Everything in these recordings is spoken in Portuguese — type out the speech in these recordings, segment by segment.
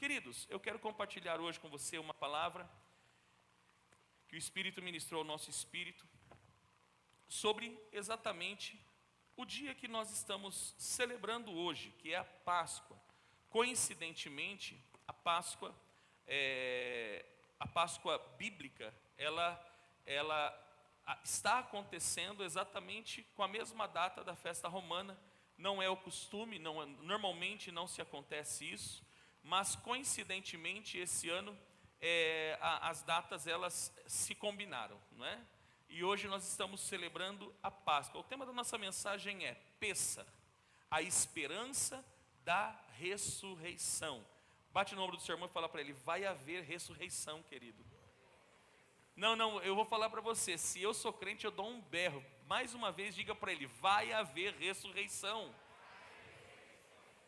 Queridos, eu quero compartilhar hoje com você uma palavra que o Espírito ministrou ao nosso espírito sobre exatamente o dia que nós estamos celebrando hoje, que é a Páscoa. Coincidentemente, a Páscoa bíblica, ela está acontecendo exatamente com a mesma data da festa romana. Não é o costume, normalmente não se acontece isso, mas coincidentemente esse ano as datas elas se combinaram, não é? E hoje nós estamos celebrando a Páscoa. O tema da nossa mensagem é Pêssar, a esperança da ressurreição. Bate no ombro do seu irmão e fala para ele: vai haver ressurreição, querido. Não, eu vou falar para você, se eu sou crente eu dou um berro. Mais uma vez diga para ele: vai haver ressurreição.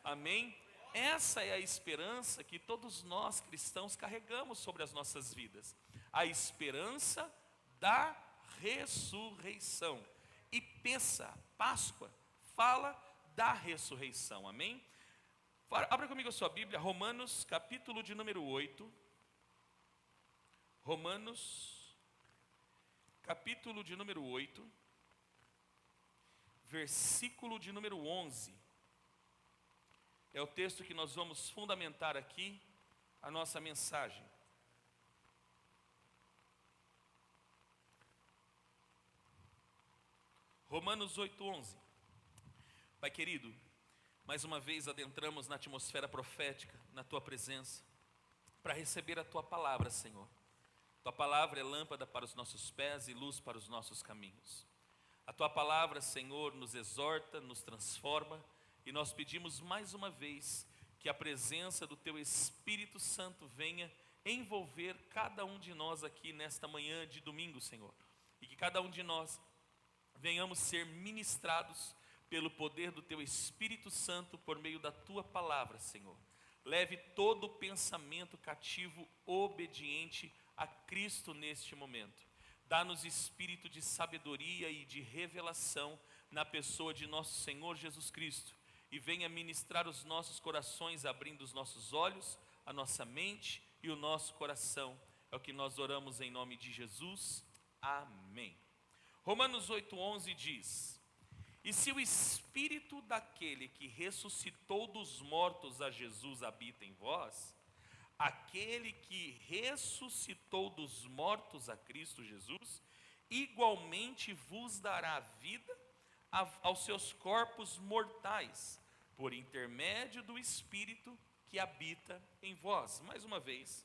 Amém? Essa é a esperança que todos nós cristãos carregamos sobre as nossas vidas. A esperança da ressurreição. E Pêssar, Páscoa, fala da ressurreição. Amém? Abra comigo a sua Bíblia, Romanos, capítulo de número 8. Romanos, capítulo de número 8, versículo de número 11. É o texto que nós vamos fundamentar aqui a nossa mensagem. Romanos 8:11. Pai querido, mais uma vez adentramos na atmosfera profética, na Tua presença, para receber a Tua palavra, Senhor. Tua palavra é lâmpada para os nossos pés e luz para os nossos caminhos. A Tua palavra, Senhor, nos exorta, nos transforma, e nós pedimos mais uma vez que a presença do Teu Espírito Santo venha envolver cada um de nós aqui nesta manhã de domingo, Senhor. E que cada um de nós venhamos ser ministrados pelo poder do Teu Espírito Santo por meio da Tua palavra, Senhor. Leve todo o pensamento cativo, obediente a Cristo neste momento. Dá-nos espírito de sabedoria e de revelação na pessoa de nosso Senhor Jesus Cristo. E venha ministrar os nossos corações, abrindo os nossos olhos, a nossa mente e o nosso coração. É o que nós oramos em nome de Jesus. Amém. Romanos 8:11 diz: e se o Espírito daquele que ressuscitou dos mortos a Jesus habita em vós, aquele que ressuscitou dos mortos a Cristo Jesus, igualmente vos dará vida aos seus corpos mortais, por intermédio do Espírito que habita em vós. Mais uma vez.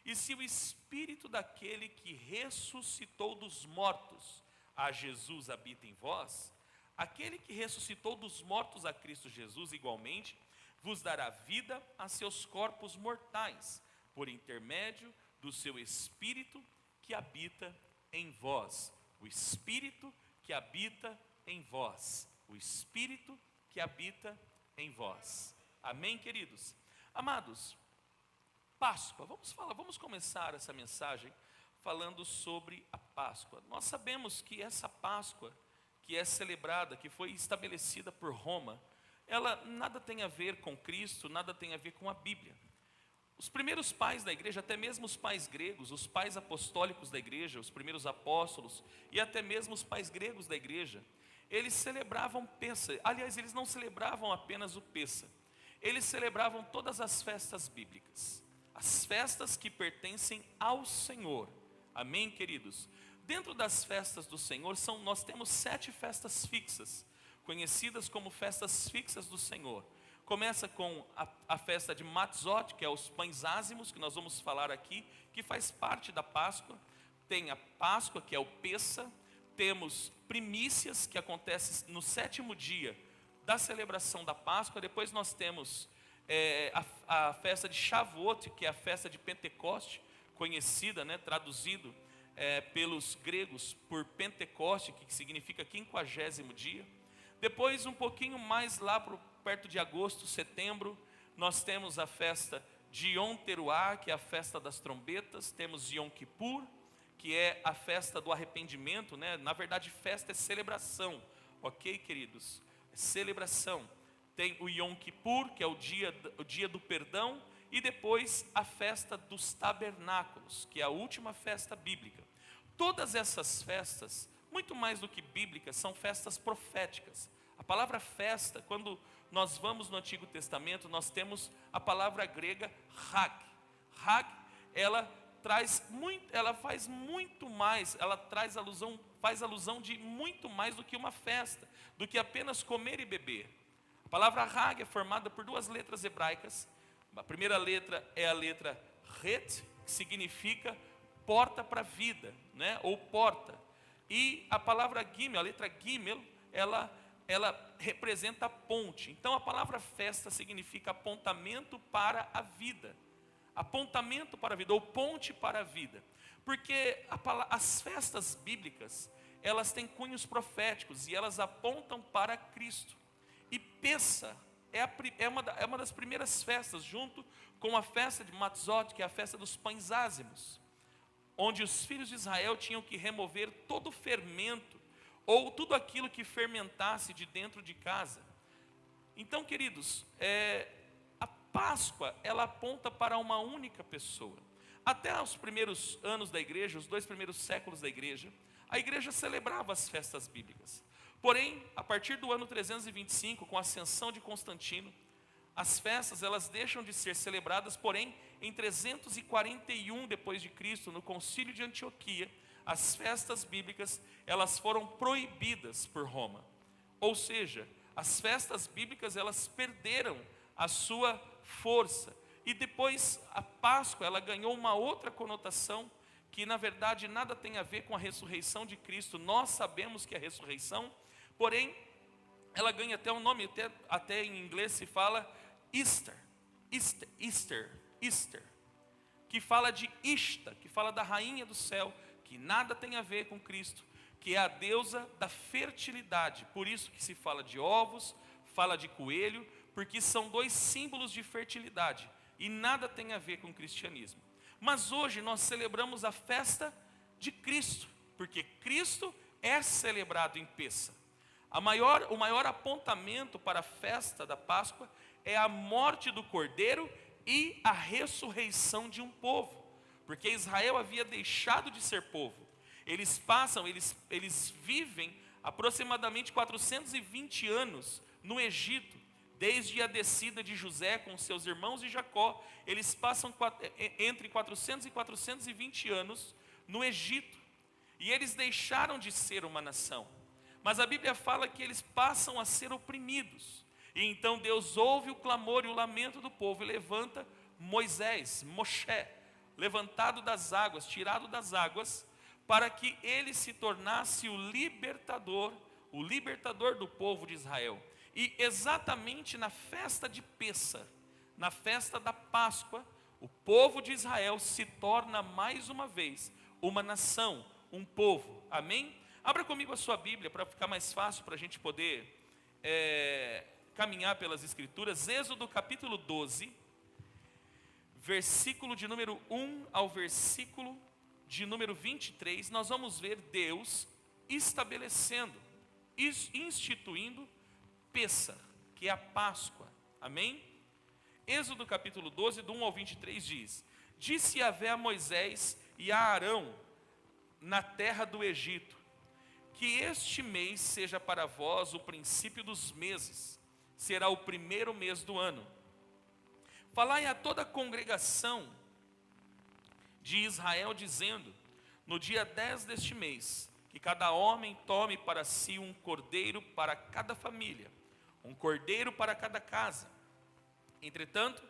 E se o Espírito daquele que ressuscitou dos mortos a Jesus habita em vós, aquele que ressuscitou dos mortos a Cristo Jesus, igualmente, vos dará vida a seus corpos mortais, por intermédio do seu Espírito que habita em vós. O Espírito que habita em vós. O Espírito que habita em vós. Amém, queridos? Amados, Páscoa, vamos começar essa mensagem falando sobre a Páscoa. Nós sabemos que essa Páscoa que é celebrada, que foi estabelecida por Roma, ela nada tem a ver com Cristo, nada tem a ver com a Bíblia. Os primeiros pais da igreja, até mesmo os pais gregos, os pais apostólicos da igreja, os primeiros apóstolos e até mesmo os pais gregos da igreja, eles celebravam Pêssar. Aliás, eles não celebravam apenas o Pêssar, eles celebravam todas as festas bíblicas, as festas que pertencem ao Senhor. Amém, queridos? Dentro das festas do Senhor, nós temos 7 festas fixas, conhecidas como festas fixas do Senhor. Começa com a festa de Matzot, que é os pães ázimos, que nós vamos falar aqui, que faz parte da Páscoa. Tem a Páscoa, que é o Pêssar. Temos primícias, que acontece no 7º dia da celebração da Páscoa. Depois nós temos a festa de Shavuot, que é a festa de Pentecoste, conhecida, traduzido pelos gregos por Pentecoste, que significa 50º dia. Depois, um pouquinho mais lá perto de agosto, setembro, nós temos a festa de Yom Teruah, que é a festa das trombetas. Temos Yom Kippur, que é a festa do arrependimento, Na verdade, festa é celebração, ok, queridos? É celebração. Tem o Yom Kippur, que é o dia do perdão, e depois a festa dos tabernáculos, que é a última festa bíblica. Todas essas festas, muito mais do que bíblicas, são festas proféticas. A palavra festa, quando nós vamos no Antigo Testamento, nós temos a palavra grega Hag. Hag, ela faz muito mais, faz alusão de muito mais do que uma festa, do que apenas comer e beber. A palavra Hag é formada por duas letras hebraicas. A primeira letra é a letra Het, que significa porta para a vida, né? Ou porta. E a palavra Gimel, a letra Gimel, ela representa a ponte. Então a palavra festa significa apontamento para a vida. Apontamento para a vida, ou ponte para a vida. Porque as festas bíblicas, elas têm cunhos proféticos e elas apontam para Cristo. E Pessa é uma das primeiras festas, junto com a festa de Matzot, que é a festa dos pães ázimos, onde os filhos de Israel tinham que remover todo o fermento, ou tudo aquilo que fermentasse de dentro de casa. Então, queridos, a Páscoa, ela aponta para uma única pessoa. Até os primeiros anos da igreja, os 2 primeiros séculos da igreja, a igreja celebrava as festas bíblicas. Porém, a partir do ano 325, com a ascensão de Constantino, as festas elas deixam de ser celebradas. Porém, em 341 depois de Cristo, no Concílio de Antioquia, as festas bíblicas elas foram proibidas por Roma. Ou seja, as festas bíblicas elas perderam a sua força. E depois a Páscoa ela ganhou uma outra conotação, que na verdade nada tem a ver com a ressurreição de Cristo. Nós sabemos que é a ressurreição, porém ela ganha até um nome, até em inglês se fala Easter, que fala de Ishtar, que fala da rainha do céu, que nada tem a ver com Cristo, que é a deusa da fertilidade. Por isso que se fala de ovos, fala de coelho, porque são 2 símbolos de fertilidade e nada tem a ver com o cristianismo. Mas hoje nós celebramos a festa de Cristo, porque Cristo é celebrado em Pessa. O maior apontamento para a festa da Páscoa é a morte do Cordeiro e a ressurreição de um povo, porque Israel havia deixado de ser povo. Eles vivem aproximadamente 420 anos no Egito, desde a descida de José com seus irmãos e Jacó. Eles passam entre 400 e 420 anos no Egito, e eles deixaram de ser uma nação. Mas a Bíblia fala que eles passam a ser oprimidos. E então Deus ouve o clamor e o lamento do povo e levanta Moisés, Moshe, levantado das águas, tirado das águas, para que ele se tornasse o libertador do povo de Israel. E exatamente na festa de Pessa, na festa da Páscoa, o povo de Israel se torna mais uma vez uma nação, um povo. Amém? Abra comigo a sua Bíblia para ficar mais fácil para a gente poder caminhar pelas Escrituras. Êxodo capítulo 12, versículo de número 1 ao versículo de número 23, nós vamos ver Deus estabelecendo, instituindo Pessa, que é a Páscoa. Amém? Êxodo capítulo 12, do 1 ao 23 diz: Disse Yahvé a Moisés e a Arão na terra do Egito: Que este mês seja para vós o princípio dos meses, será o primeiro mês do ano. Falai a toda a congregação de Israel, dizendo: No dia 10 deste mês, que cada homem tome para si um cordeiro para cada família, um cordeiro para cada casa. Entretanto,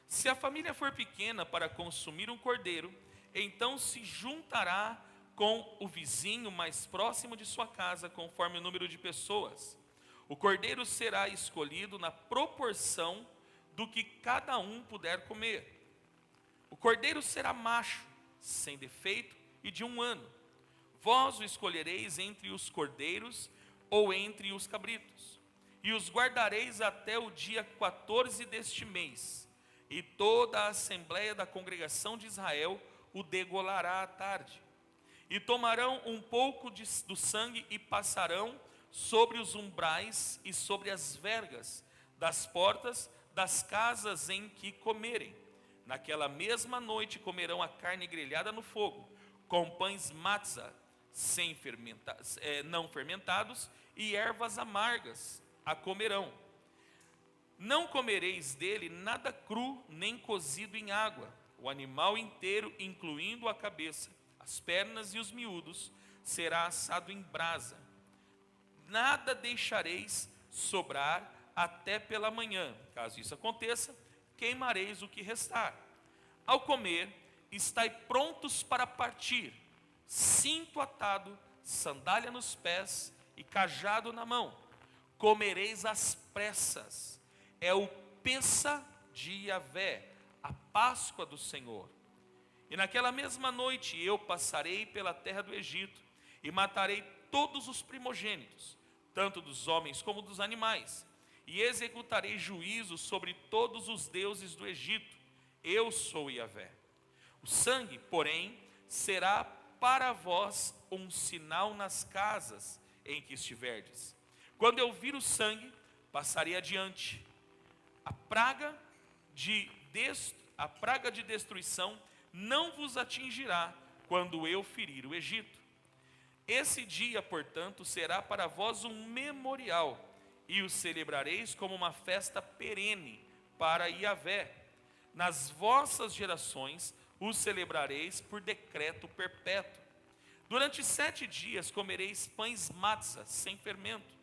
se a família for pequena para consumir um cordeiro, então se juntará com o vizinho mais próximo de sua casa, conforme o número de pessoas. O cordeiro será escolhido na proporção do que cada um puder comer. O cordeiro será macho, sem defeito e de 1 ano. Vós o escolhereis entre os cordeiros ou entre os cabritos, e os guardareis até o dia 14 deste mês, e toda a assembleia da congregação de Israel o degolará à tarde. E tomarão um pouco do sangue e passarão sobre os umbrais e sobre as vergas das portas das casas em que comerem. Naquela mesma noite comerão a carne grelhada no fogo, com pães matzah, não fermentados, e ervas amargas a comerão. Não comereis dele nada cru, nem cozido em água. O animal inteiro, incluindo a cabeça, as pernas e os miúdos, será assado em brasa. Nada deixareis sobrar até pela manhã. Caso isso aconteça, queimareis o que restar. Ao comer, estai prontos para partir, cinto atado, sandália nos pés e cajado na mão. Comereis às pressas. É o Pêssah de Yahvé, a Páscoa do Senhor. E naquela mesma noite eu passarei pela terra do Egito e matarei todos os primogênitos, tanto dos homens como dos animais, e executarei juízo sobre todos os deuses do Egito. Eu sou Yahvé. O sangue, porém, será para vós um sinal nas casas em que estiverdes. Quando eu vir o sangue, passarei adiante. A praga de destruição não vos atingirá quando eu ferir o Egito. Esse dia, portanto, será para vós um memorial, e o celebrareis como uma festa perene para Yahvé. Nas vossas gerações o celebrareis por decreto perpétuo. Durante 7 dias comereis pães matzah, sem fermento.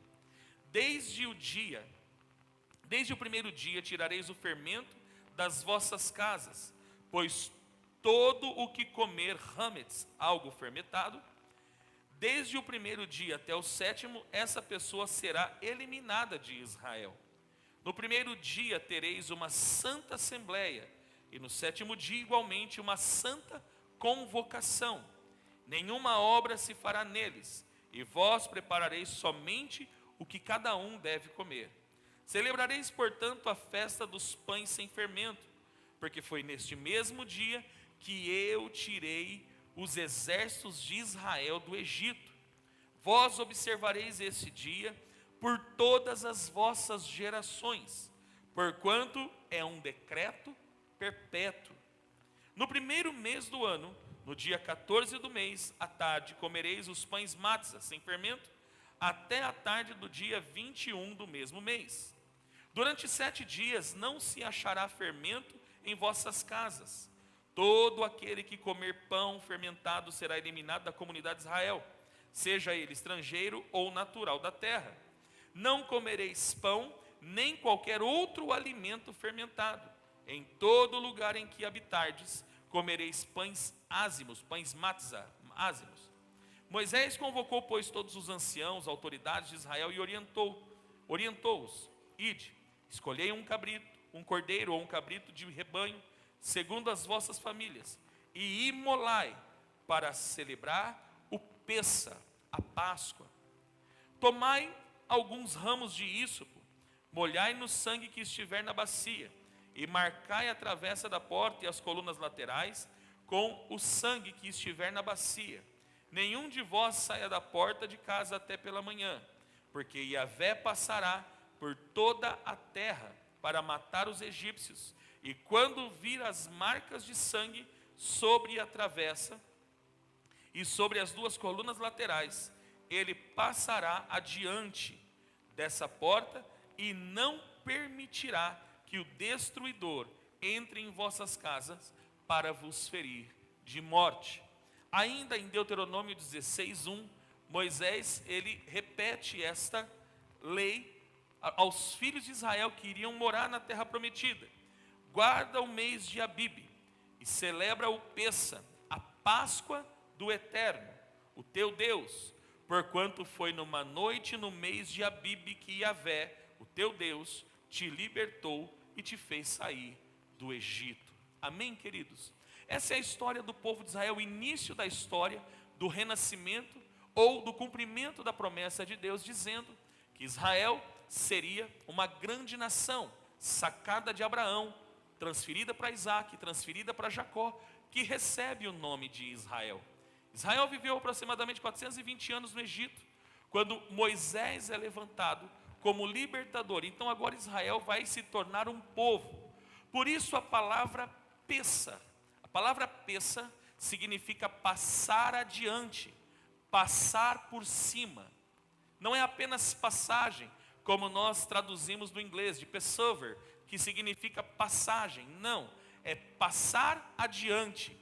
Desde o primeiro dia tirareis o fermento das vossas casas, pois todo o que comer hametz, algo fermentado, desde o primeiro dia até o 7º, essa pessoa será eliminada de Israel. No primeiro dia tereis uma santa assembleia, e no 7º dia igualmente uma santa convocação. Nenhuma obra se fará neles, e vós preparareis somente o que cada um deve comer. Celebrareis, portanto, a festa dos pães sem fermento, porque foi neste mesmo dia que eu tirei os exércitos de Israel do Egito. Vós observareis esse dia por todas as vossas gerações, porquanto é um decreto perpétuo. No primeiro mês do ano, no dia 14 do mês, à tarde, comereis os pães matzah, sem fermento, até a tarde do dia 21 do mesmo mês. Durante 7 dias não se achará fermento em vossas casas. Todo aquele que comer pão fermentado será eliminado da comunidade de Israel, seja ele estrangeiro ou natural da terra. Não comereis pão, nem qualquer outro alimento fermentado. Em todo lugar em que habitardes, comereis pães ázimos, pães matzah, ázimos. Moisés convocou, pois, todos os anciãos, autoridades de Israel, e orientou-os. Ide, escolhei um cordeiro ou um cabrito de rebanho, segundo as vossas famílias, e imolai para celebrar o Pêssah, a Páscoa. Tomai alguns ramos de ísopo, molhai no sangue que estiver na bacia, e marcai a travessa da porta e as colunas laterais com o sangue que estiver na bacia. Nenhum de vós saia da porta de casa até pela manhã, porque Yahvé passará por toda a terra para matar os egípcios. E quando vir as marcas de sangue sobre a travessa e sobre as 2 colunas laterais, ele passará adiante dessa porta e não permitirá que o destruidor entre em vossas casas para vos ferir de morte. Ainda em Deuteronômio 16:1, Moisés, ele repete esta lei aos filhos de Israel que iriam morar na terra prometida. Guarda o mês de Abibe e celebra o Pêssah, a Páscoa do Eterno, o teu Deus, porquanto foi numa noite no mês de Abibe que Yahvé, o teu Deus, te libertou e te fez sair do Egito. Amém, queridos? Essa é a história do povo de Israel, o início da história do renascimento ou do cumprimento da promessa de Deus, dizendo que Israel seria uma grande nação, sacada de Abraão, transferida para Isaac, transferida para Jacó, que recebe o nome de Israel. Israel viveu aproximadamente 420 anos no Egito, quando Moisés é levantado como libertador. Então agora Israel vai se tornar um povo. Por isso a palavra peça. A palavra peça significa passar adiante, passar por cima. Não é apenas passagem, como nós traduzimos do inglês, de passover, que significa passagem. Não, é passar adiante.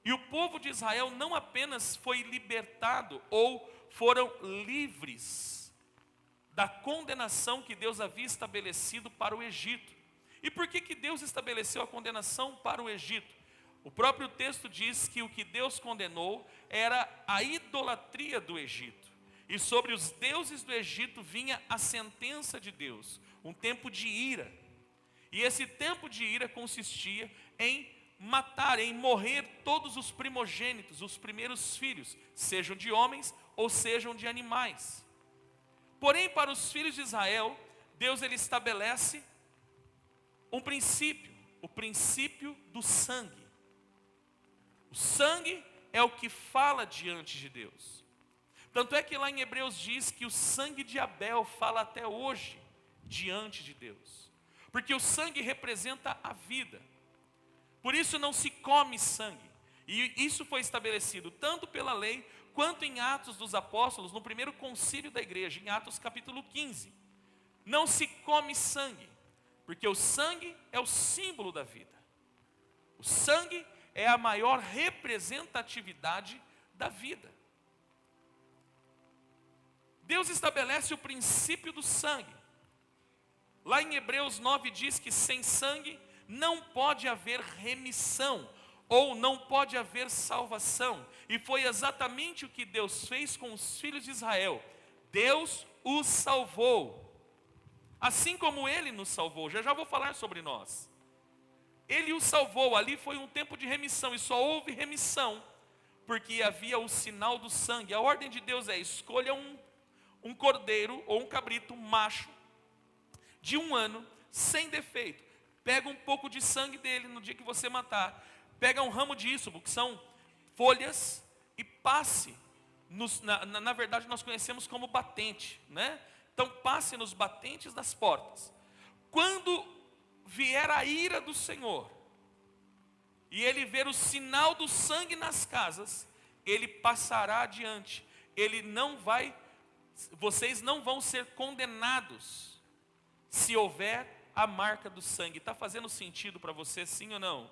E o povo de Israel não apenas foi libertado ou foram livres da condenação que Deus havia estabelecido para o Egito. E por que Deus estabeleceu a condenação para o Egito? O próprio texto diz que o que Deus condenou era a idolatria do Egito. E sobre os deuses do Egito vinha a sentença de Deus, um tempo de ira. E esse tempo de ira consistia em matar, em morrer todos os primogênitos, os primeiros filhos, sejam de homens ou sejam de animais. Porém, para os filhos de Israel, Deus ele estabelece um princípio, o princípio do sangue. O sangue é o que fala diante de Deus. Tanto é que lá em Hebreus diz que o sangue de Abel fala até hoje diante de Deus. Porque o sangue representa a vida. Por isso não se come sangue. E isso foi estabelecido tanto pela lei, quanto em Atos dos Apóstolos, no primeiro concílio da igreja, em Atos capítulo 15. Não se come sangue, porque o sangue é o símbolo da vida. O sangue é a maior representatividade da vida. Deus estabelece o princípio do sangue. Lá em Hebreus 9 diz que sem sangue não pode haver remissão, ou não pode haver salvação. E foi exatamente o que Deus fez com os filhos de Israel. Deus os salvou, assim como Ele nos salvou. Já vou falar sobre nós. Ele os salvou, ali foi um tempo de remissão, e só houve remissão porque havia o sinal do sangue. A ordem de Deus é: escolha um cordeiro ou um cabrito macho de 1 ano, sem defeito. Pega um pouco de sangue dele no dia que você matar. Pega um ramo de ísopo, que são folhas, e passe. Na verdade nós conhecemos como batente, né? Então passe nos batentes das portas. Quando vier a ira do Senhor, e ele ver o sinal do sangue nas casas, ele passará adiante. Vocês não vão ser condenados se houver a marca do sangue. Está fazendo sentido para você, sim ou não?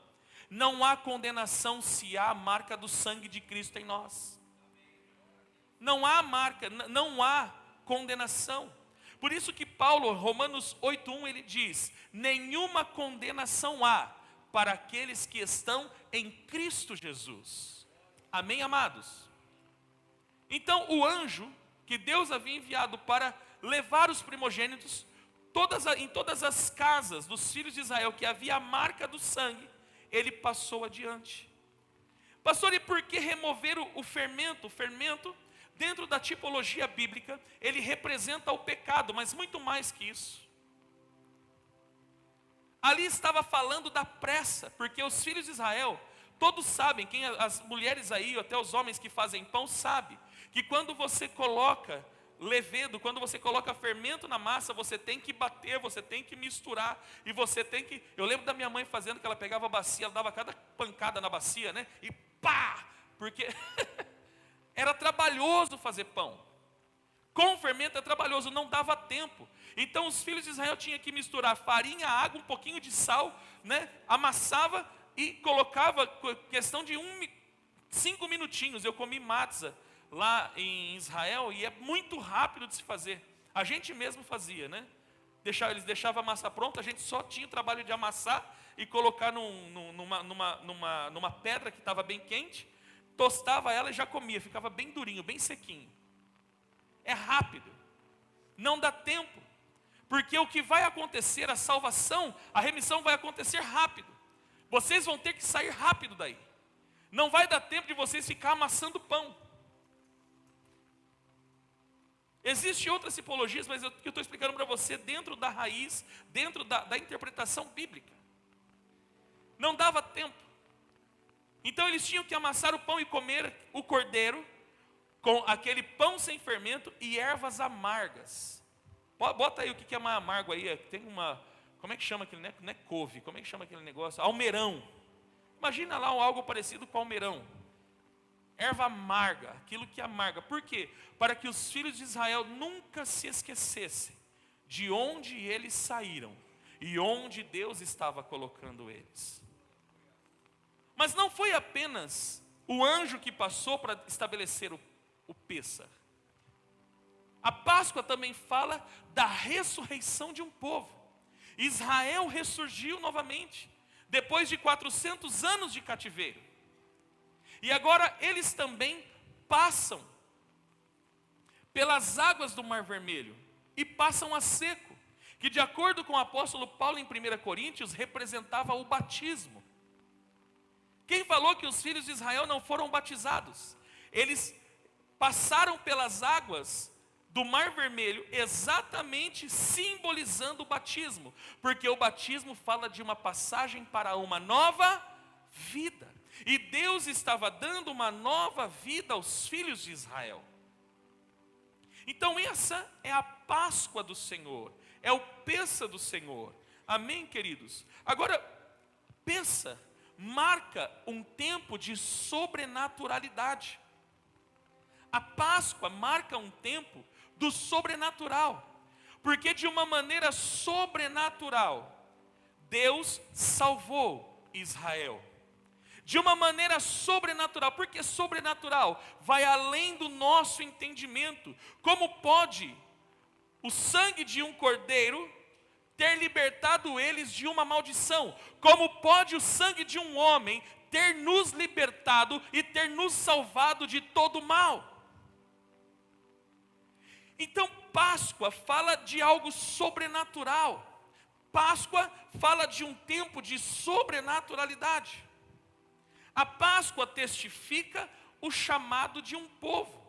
Não há condenação se há a marca do sangue de Cristo em nós. Não há marca, não há condenação. Por isso que Paulo, Romanos 8:1, ele diz: nenhuma condenação há para aqueles que estão em Cristo Jesus. Amém, amados? Então o anjo que Deus havia enviado para levar os primogênitos, em todas as casas dos filhos de Israel que havia a marca do sangue, ele passou adiante. Pastor, e por que remover o fermento? O fermento, dentro da tipologia bíblica, ele representa o pecado, mas muito mais que isso. Ali estava falando da pressa, porque os filhos de Israel, todos sabem, as mulheres aí, até os homens que fazem pão, sabem, que quando você coloca levedo, quando você coloca fermento na massa, você tem que bater, você tem que misturar, e você tem que... Eu lembro da minha mãe fazendo, que ela pegava a bacia, ela dava cada pancada na bacia, né? E pá! Porque era trabalhoso fazer pão. Com fermento é trabalhoso, não dava tempo. Então os filhos de Israel tinham que misturar farinha, água, um pouquinho de sal, né? Amassava e colocava, questão de 5 minutinhos. Eu comi matzah lá em Israel e é muito rápido de se fazer. A gente mesmo fazia, né? Eles deixavam a massa pronta, a gente só tinha o trabalho de amassar e colocar numa pedra que estava bem quente, tostava ela e já comia, ficava bem durinho, bem sequinho. É rápido, não dá tempo, porque o que vai acontecer, a salvação, a remissão vai acontecer rápido. Vocês vão ter que sair rápido daí. Não vai dar tempo de vocês ficar amassando pão. Existem outras tipologias, mas eu estou explicando para você dentro da raiz, dentro da interpretação bíblica. Não dava tempo. Então eles tinham que amassar o pão e comer o cordeiro com aquele pão sem fermento e ervas amargas. Bota aí o que é mais amargo aí. Tem como é que chama aquele, não é couve, como é que chama aquele negócio? Almeirão. Imagina lá algo parecido com almeirão. Erva amarga, aquilo que amarga. Por quê? Para que os filhos de Israel nunca se esquecessem de onde eles saíram e onde Deus estava colocando eles. Mas não foi apenas o anjo que passou para estabelecer o Pêssar. A Páscoa também fala da ressurreição de um povo. Israel ressurgiu novamente, depois de 400 anos de cativeiro. E agora eles também passam pelas águas do Mar Vermelho e passam a seco, que de acordo com o apóstolo Paulo em 1 Coríntios, representava o batismo. Quem falou que os filhos de Israel não foram batizados? Eles passaram pelas águas do Mar Vermelho, exatamente simbolizando o batismo, porque o batismo fala de uma passagem para uma nova vida, e Deus estava dando uma nova vida aos filhos de Israel. Então essa é a Páscoa do Senhor, é o Pêssar do Senhor, amém, queridos? Agora, Pêssar marca um tempo de sobrenaturalidade. A Páscoa marca um tempo do sobrenatural, porque de uma maneira sobrenatural, Deus salvou Israel. De uma maneira sobrenatural, porque sobrenatural vai além do nosso entendimento. Como pode o sangue de um cordeiro ter libertado eles de uma maldição? Como pode o sangue de um homem ter nos libertado e ter nos salvado de todo mal? Então Páscoa fala de algo sobrenatural. Páscoa fala de um tempo de sobrenaturalidade. A Páscoa testifica o chamado de um povo.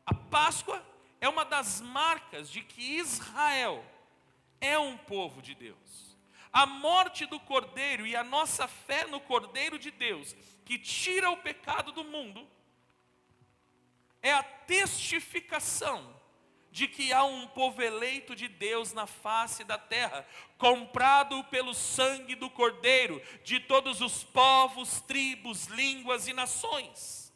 A Páscoa é uma das marcas de que Israel é um povo de Deus. A morte do Cordeiro e a nossa fé no Cordeiro de Deus, que tira o pecado do mundo, é a testificação de que há um povo eleito de Deus na face da terra, comprado pelo sangue do Cordeiro, de todos os povos, tribos, línguas e nações.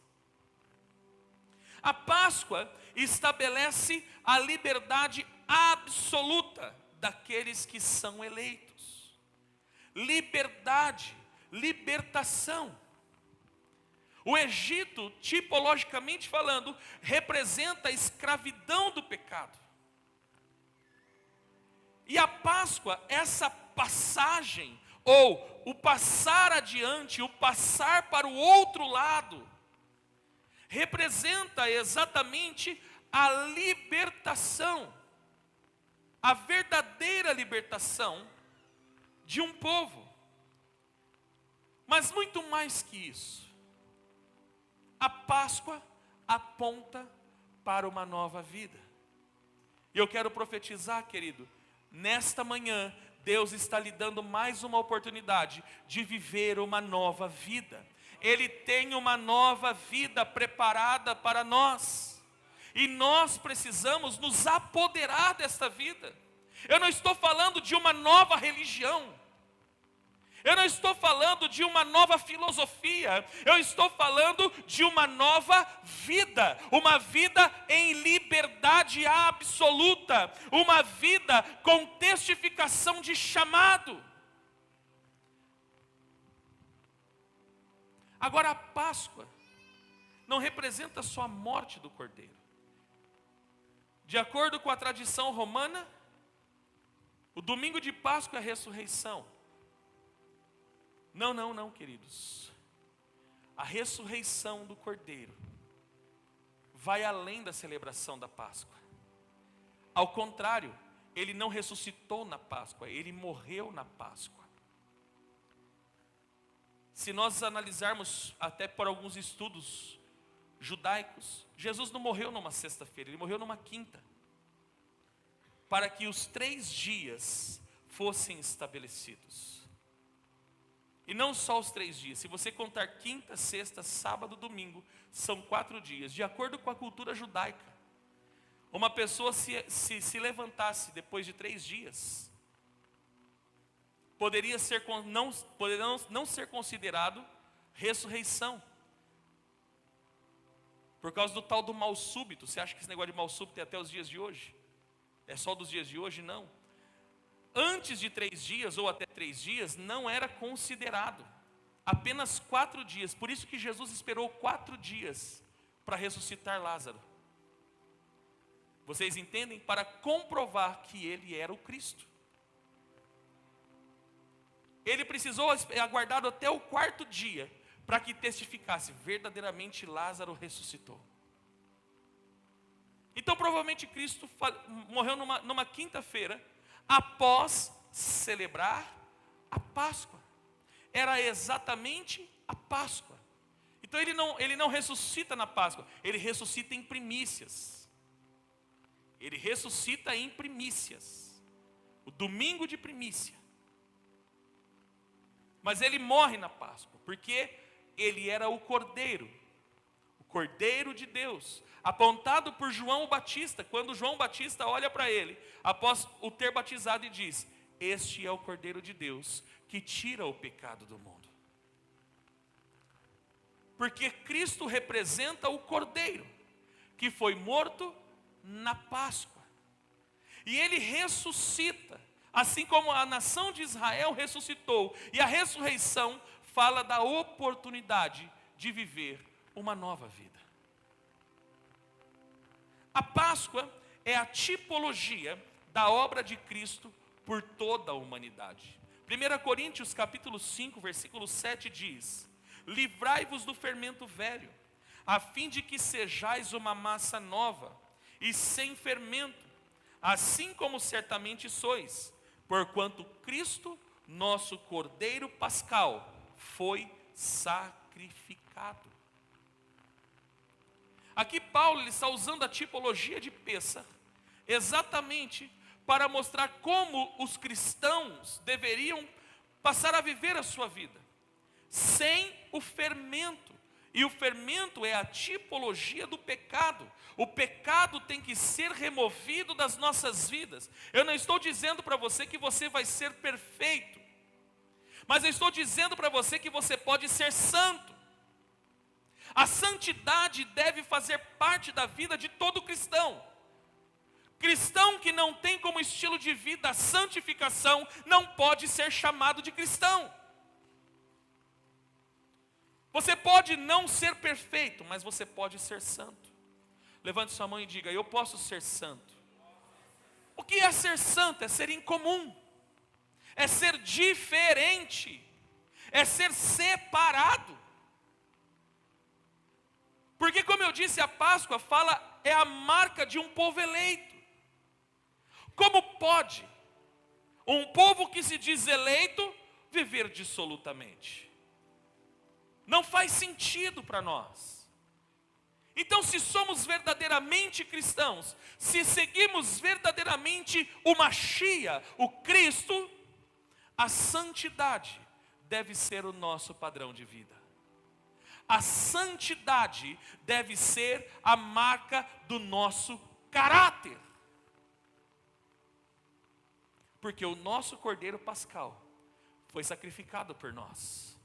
A Páscoa estabelece a liberdade absoluta daqueles que são eleitos. Liberdade, libertação. O Egito, tipologicamente falando, representa a escravidão do pecado. E a Páscoa, essa passagem, ou o passar adiante, o passar para o outro lado, representa exatamente a libertação, a verdadeira libertação de um povo. Mas muito mais que isso, a Páscoa aponta para uma nova vida. E eu quero profetizar, querido, nesta manhã, Deus está lhe dando mais uma oportunidade de viver uma nova vida. Ele tem uma nova vida preparada para nós. E nós precisamos nos apoderar desta vida. Eu não estou falando de uma nova religião. Eu não estou falando de uma nova filosofia, eu estou falando de uma nova vida, uma vida em liberdade absoluta, uma vida com testificação de chamado. Agora a Páscoa não representa só a morte do Cordeiro. De acordo com a tradição romana, o domingo de Páscoa é a ressurreição. Não, queridos. A ressurreição do Cordeiro vai além da celebração da Páscoa. Ao contrário, ele não ressuscitou na Páscoa, ele morreu na Páscoa. Se nós analisarmos até por alguns estudos judaicos, Jesus não morreu numa sexta-feira, ele morreu numa quinta, para que os 3 dias fossem estabelecidos. E não só os 3 dias, se você contar quinta, sexta, sábado, domingo, são 4 dias. De acordo com a cultura judaica, uma pessoa se levantasse depois de 3 dias, poderia não ser considerado ressurreição. Por causa do tal do mal súbito. Você acha que esse negócio de mal súbito é até os dias de hoje? É só dos dias de hoje? Não. Antes de 3 dias ou até 3 dias não era considerado. Apenas 4 dias. Por isso que Jesus esperou 4 dias para ressuscitar Lázaro. Vocês entendem? Para comprovar que ele era o Cristo. Ele precisou aguardar até o 4º dia para que testificasse, verdadeiramente Lázaro ressuscitou. Então provavelmente Cristo morreu numa quinta-feira, após celebrar a Páscoa. Era exatamente a Páscoa. Então ele não ressuscita na Páscoa, ele ressuscita em primícias. Ele ressuscita em primícias. O domingo de primícia. Mas ele morre na Páscoa, porque ele era o Cordeiro de Deus, apontado por João o Batista, quando João Batista olha para ele, após o ter batizado, e diz: este é o Cordeiro de Deus, que tira o pecado do mundo. Porque Cristo representa o Cordeiro, que foi morto na Páscoa, e ele ressuscita, assim como a nação de Israel ressuscitou, e a ressurreição fala da oportunidade de viver uma nova vida. A Páscoa é a tipologia da obra de Cristo por toda a humanidade. 1 Coríntios capítulo 5, versículo 7 diz: livrai-vos do fermento velho, a fim de que sejais uma massa nova e sem fermento, assim como certamente sois, porquanto Cristo, nosso Cordeiro Pascal, foi sacrificado. Aqui Paulo ele está usando a tipologia de Pêssar, exatamente para mostrar como os cristãos deveriam passar a viver a sua vida, sem o fermento. E o fermento é a tipologia do pecado. O pecado tem que ser removido das nossas vidas. Eu não estou dizendo para você que você vai ser perfeito, mas eu estou dizendo para você que você pode ser santo. A santidade deve fazer parte da vida de todo cristão. Cristão que não tem como estilo de vida a santificação, não pode ser chamado de cristão. Você pode não ser perfeito, mas você pode ser santo. Levante sua mão e diga: eu posso ser santo. O que é ser santo? É ser incomum, é ser diferente, é ser separado. Porque, como eu disse, a Páscoa é a marca de um povo eleito. Como pode um povo que se diz eleito viver dissolutamente? Não faz sentido para nós. Então, se somos verdadeiramente cristãos, se seguimos verdadeiramente o Machia, o Cristo, a santidade deve ser o nosso padrão de vida. A santidade deve ser a marca do nosso caráter. Porque o nosso Cordeiro Pascal foi sacrificado por nós.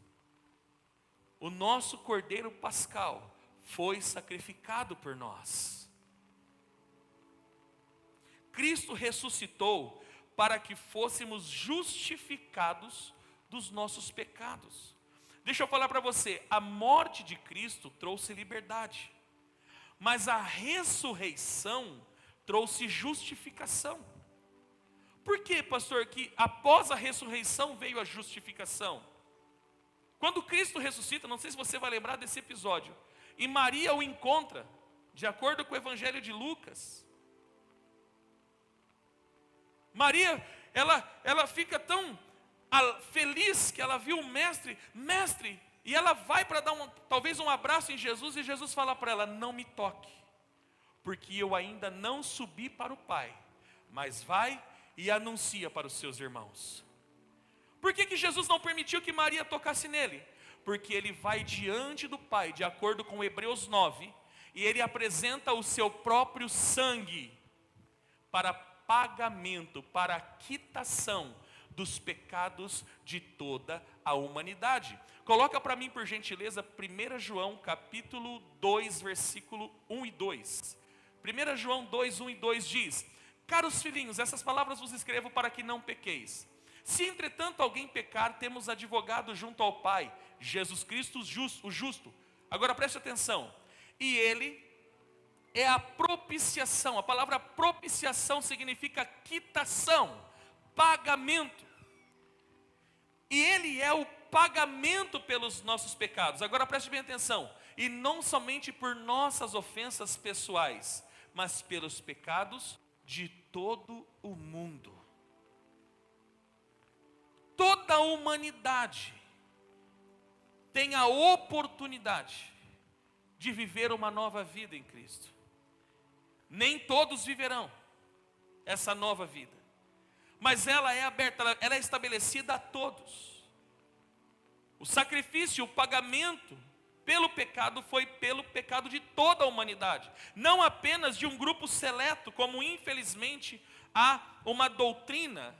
O nosso Cordeiro Pascal foi sacrificado por nós. Cristo ressuscitou para que fôssemos justificados dos nossos pecados. Deixa eu falar para você, a morte de Cristo trouxe liberdade, mas a ressurreição trouxe justificação. Por que, pastor, que após a ressurreição veio a justificação? Quando Cristo ressuscita, não sei se você vai lembrar desse episódio, e Maria o encontra, de acordo com o Evangelho de Lucas. Maria, ela fica tão feliz que ela viu o mestre, e ela vai para dar talvez um abraço em Jesus, e Jesus fala para ela: não me toque, porque eu ainda não subi para o Pai, mas vai e anuncia para os seus irmãos. Por que Jesus não permitiu que Maria tocasse nele? Porque ele vai diante do Pai, de acordo com Hebreus 9, e ele apresenta o seu próprio sangue para pagamento, para quitação dos pecados de toda a humanidade. Coloca para mim, por gentileza, 1 João capítulo 2, versículo 1 e 2. 1 João 2, 1 e 2 diz: caros filhinhos, essas palavras vos escrevo para que não pequeis. Se entretanto alguém pecar, temos advogado junto ao Pai, Jesus Cristo o justo. Agora preste atenção. E ele é a propiciação. A palavra propiciação significa quitação, pagamento. E ele é o pagamento pelos nossos pecados. Agora preste bem atenção. E não somente por nossas ofensas pessoais, mas pelos pecados de todo o mundo. Toda a humanidade tem a oportunidade de viver uma nova vida em Cristo. Nem todos viverão essa nova vida, mas ela é aberta, ela é estabelecida a todos. O sacrifício, o pagamento pelo pecado foi pelo pecado de toda a humanidade, não apenas de um grupo seleto, como infelizmente há uma doutrina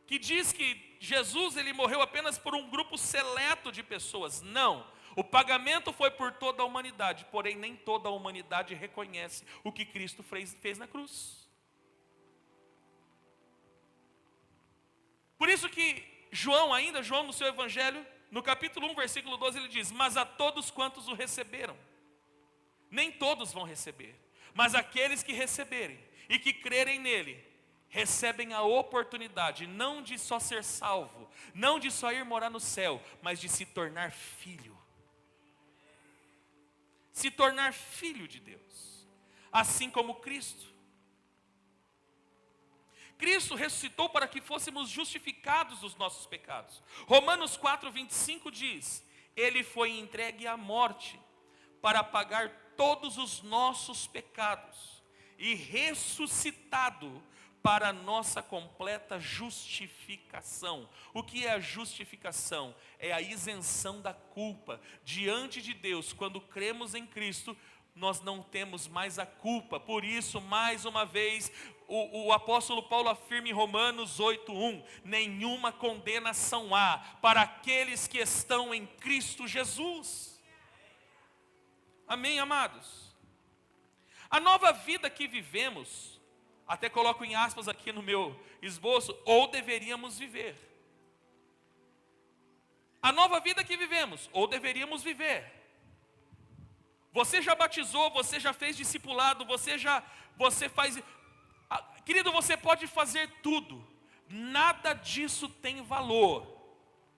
que diz que Jesus ele morreu apenas por um grupo seleto de pessoas. Não, o pagamento foi por toda a humanidade, porém nem toda a humanidade reconhece o que Cristo fez na cruz. Por isso que João no seu evangelho, no capítulo 1, versículo 12, ele diz: mas a todos quantos o receberam, nem todos vão receber, mas aqueles que receberem e que crerem nele, recebem a oportunidade, não de só ser salvo, não de só ir morar no céu, mas de se tornar filho. Se tornar filho de Deus, assim como Cristo. Cristo ressuscitou para que fôssemos justificados dos nossos pecados. Romanos 4, 25 diz: ele foi entregue à morte para pagar todos os nossos pecados e ressuscitado para a nossa completa justificação. O que é a justificação? É a isenção da culpa diante de Deus. Quando cremos em Cristo, nós não temos mais a culpa. Por isso, mais uma vez, o apóstolo Paulo afirma em Romanos 8:1: nenhuma condenação há para aqueles que estão em Cristo Jesus. Amém, amados? A nova vida que vivemos, até coloco em aspas aqui no meu esboço, ou deveríamos viver. A nova vida que vivemos, ou deveríamos viver. Você já batizou, você já fez discipulado, você faz... Querido, você pode fazer tudo. Nada disso tem valor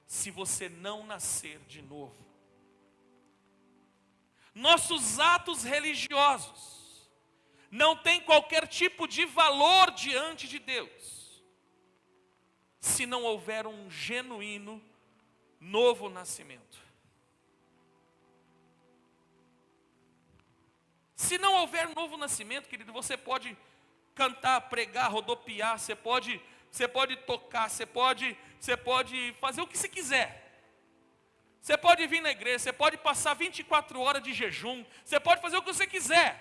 se você não nascer de novo. Nossos atos religiosos não têm qualquer tipo de valor diante de Deus se não houver um genuíno novo nascimento. Se não houver novo nascimento, querido, você pode cantar, pregar, rodopiar, você pode tocar, você pode fazer o que você quiser. Você pode vir na igreja, você pode passar 24 horas de jejum, você pode fazer o que você quiser.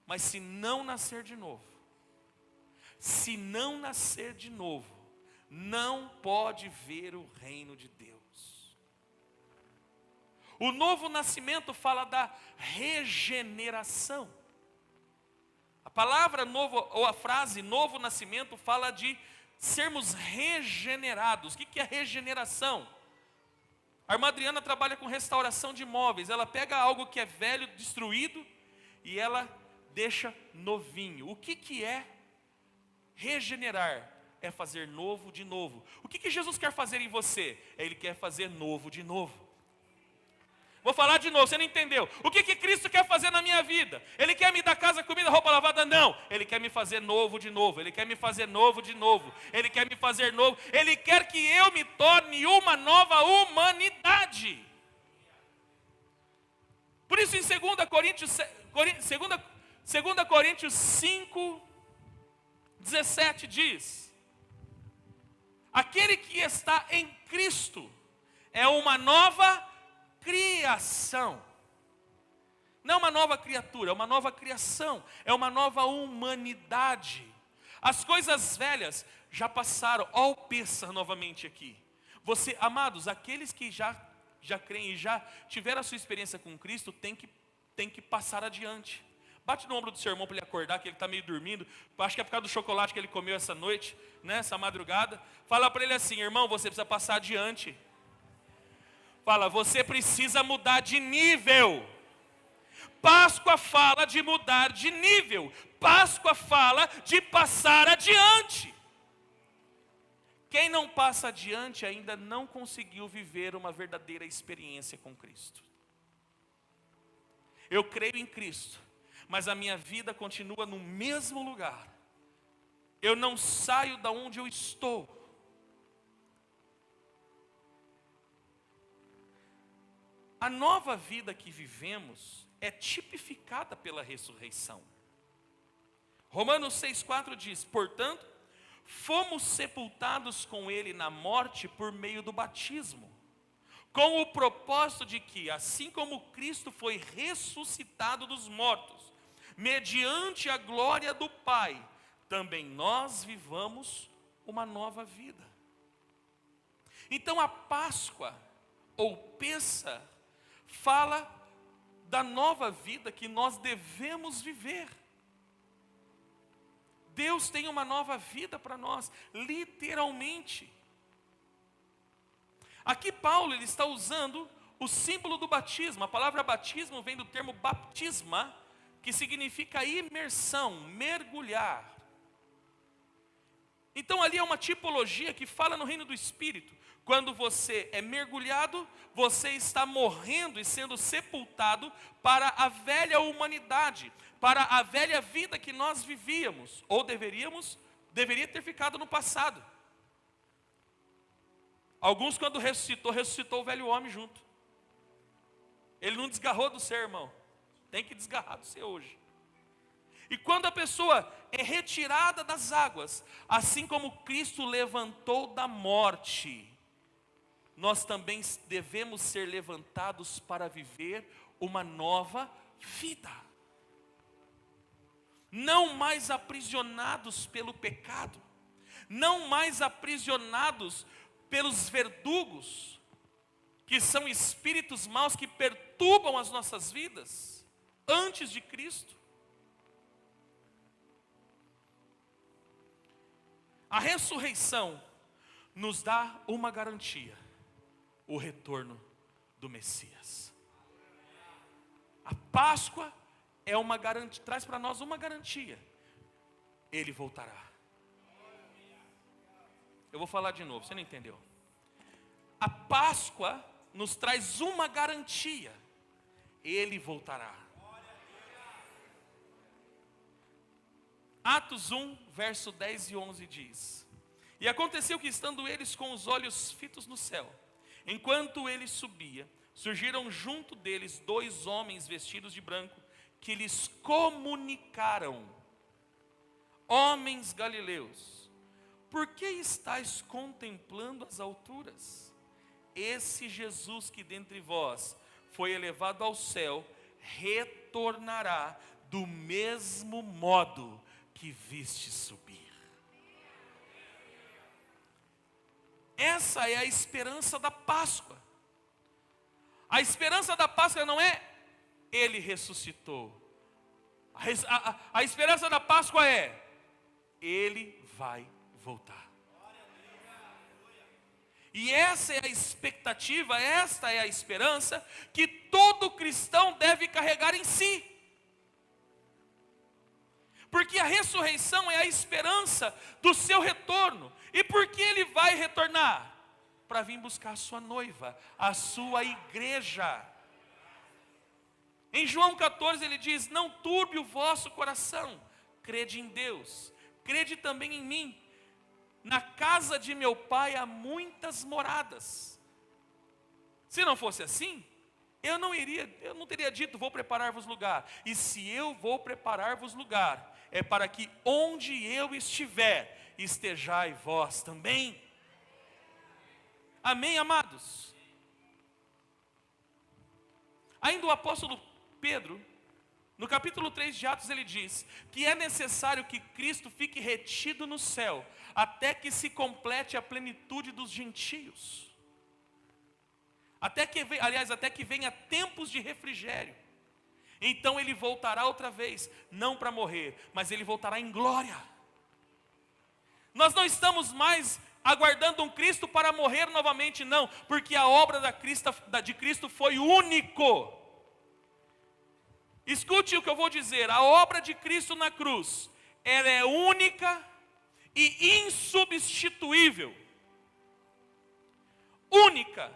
Mas se não nascer de novo, não pode ver o reino de Deus. O novo nascimento fala da regeneração. A palavra novo, ou a frase novo nascimento, fala de sermos regenerados. O que é regeneração? A irmã Adriana trabalha com restauração de imóveis. Ela pega algo que é velho, destruído, e ela deixa novinho. O que é regenerar? É fazer novo de novo. O que Jesus quer fazer em você? Ele quer fazer novo de novo. Vou falar de novo, você não entendeu. O que Cristo quer fazer na minha vida? Ele quer me dar casa, comida, roupa lavada? Não. Ele quer me fazer novo de novo. Ele quer me fazer novo de novo. Ele quer me fazer novo. Ele quer que eu me torne uma nova humanidade. Por isso em 2 Coríntios 5, 17 diz: aquele que está em Cristo é uma nova criação. Não uma nova criatura, é uma nova criação, é uma nova humanidade. As coisas velhas já passaram. Ó, o Peça novamente aqui. Você, amados, aqueles que já creem e já tiveram a sua experiência com Cristo, tem que passar adiante. Bate no ombro do seu irmão para ele acordar, que ele está meio dormindo. Acho que é por causa do chocolate que ele comeu essa noite, né, essa madrugada. Fala para ele assim: irmão, você precisa passar adiante. Fala, você precisa mudar de nível. Páscoa fala de mudar de nível. Páscoa fala de passar adiante. Quem não passa adiante ainda não conseguiu viver uma verdadeira experiência com Cristo. Eu creio em Cristo, mas a minha vida continua no mesmo lugar. Eu não saio da onde eu estou. A nova vida que vivemos é tipificada pela ressurreição. Romanos 6,4 diz: portanto, fomos sepultados com ele na morte por meio do batismo, com o propósito de que, assim como Cristo foi ressuscitado dos mortos, mediante a glória do Pai, também nós vivamos uma nova vida. Então a Páscoa, ou Peça, fala da nova vida que nós devemos viver. Deus tem uma nova vida para nós, literalmente. Aqui Paulo ele está usando o símbolo do batismo. A palavra batismo vem do termo baptisma, que significa imersão, mergulhar. Então ali é uma tipologia que fala no reino do Espírito. Quando você é mergulhado, você está morrendo e sendo sepultado para a velha humanidade, para a velha vida que nós vivíamos, ou deveria ter ficado no passado. Alguns, quando ressuscitou o velho homem junto. Ele não desgarrou do seu, irmão. Tem que desgarrar do seu hoje. E quando a pessoa é retirada das águas, assim como Cristo levantou da morte, nós também devemos ser levantados para viver uma nova vida. Não mais aprisionados pelo pecado, não mais aprisionados pelos verdugos, que são espíritos maus que perturbam as nossas vidas, antes de Cristo. A ressurreição nos dá uma garantia: o retorno do Messias. A Páscoa é uma garantia, traz para nós uma garantia: Ele voltará. Eu vou falar de novo, você não entendeu? A Páscoa nos traz uma garantia: Ele voltará. Atos 1, verso 10 e 11 diz: e aconteceu que, estando eles com os olhos fitos no céu, enquanto ele subia, surgiram junto deles 2 homens vestidos de branco, que lhes comunicaram: homens galileus, por que estáis contemplando as alturas? Esse Jesus que dentre vós foi elevado ao céu, retornará do mesmo modo que viste subir. Essa é a esperança da Páscoa. A esperança da Páscoa não é Ele ressuscitou. A esperança da Páscoa é Ele vai voltar. E essa é a expectativa, esta é a esperança que todo cristão deve carregar em si. Porque a ressurreição é a esperança do seu retorno. E por que Ele vai retornar? Para vir buscar a sua noiva, a sua igreja. Em João 14 ele diz: não turbe o vosso coração, crede em Deus, crede também em mim. Na casa de meu pai há muitas moradas. Se não fosse assim, eu não teria dito: vou preparar-vos lugar. E se eu vou preparar-vos lugar, é para que onde eu estiver, estejai vós também. Amém, amados? Ainda o apóstolo Pedro, No capítulo 3 de Atos ele diz que é necessário que Cristo fique retido no céu, até que se complete a plenitude dos gentios. Até que venha tempos de refrigério. Então ele voltará outra vez, não para morrer, mas ele voltará em glória. Nós não estamos mais aguardando um Cristo para morrer novamente, não, porque a obra de Cristo foi único. Escute o que eu vou dizer, a obra de Cristo na cruz, ela é única e insubstituível. Única,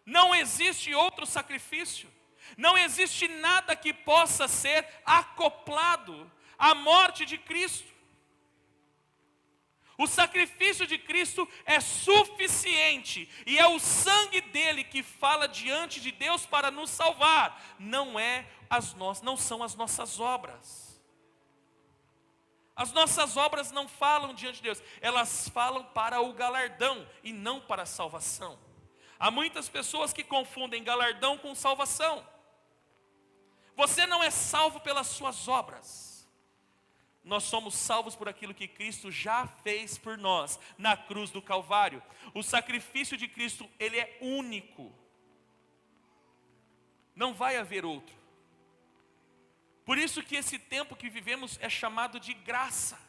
não existe outro sacrifício, não existe nada que possa ser acoplado à morte de Cristo. O sacrifício de Cristo é suficiente, e é o sangue dele que fala diante de Deus para nos salvar, não são as nossas obras. As nossas obras não falam diante de Deus, elas falam para o galardão e não para a salvação. Há muitas pessoas que confundem galardão com salvação. Você não é salvo pelas suas obras. Nós somos salvos por aquilo que Cristo já fez por nós na cruz do Calvário. O sacrifício de Cristo, ele é único. Não vai haver outro. Por isso que esse tempo que vivemos é chamado de graça.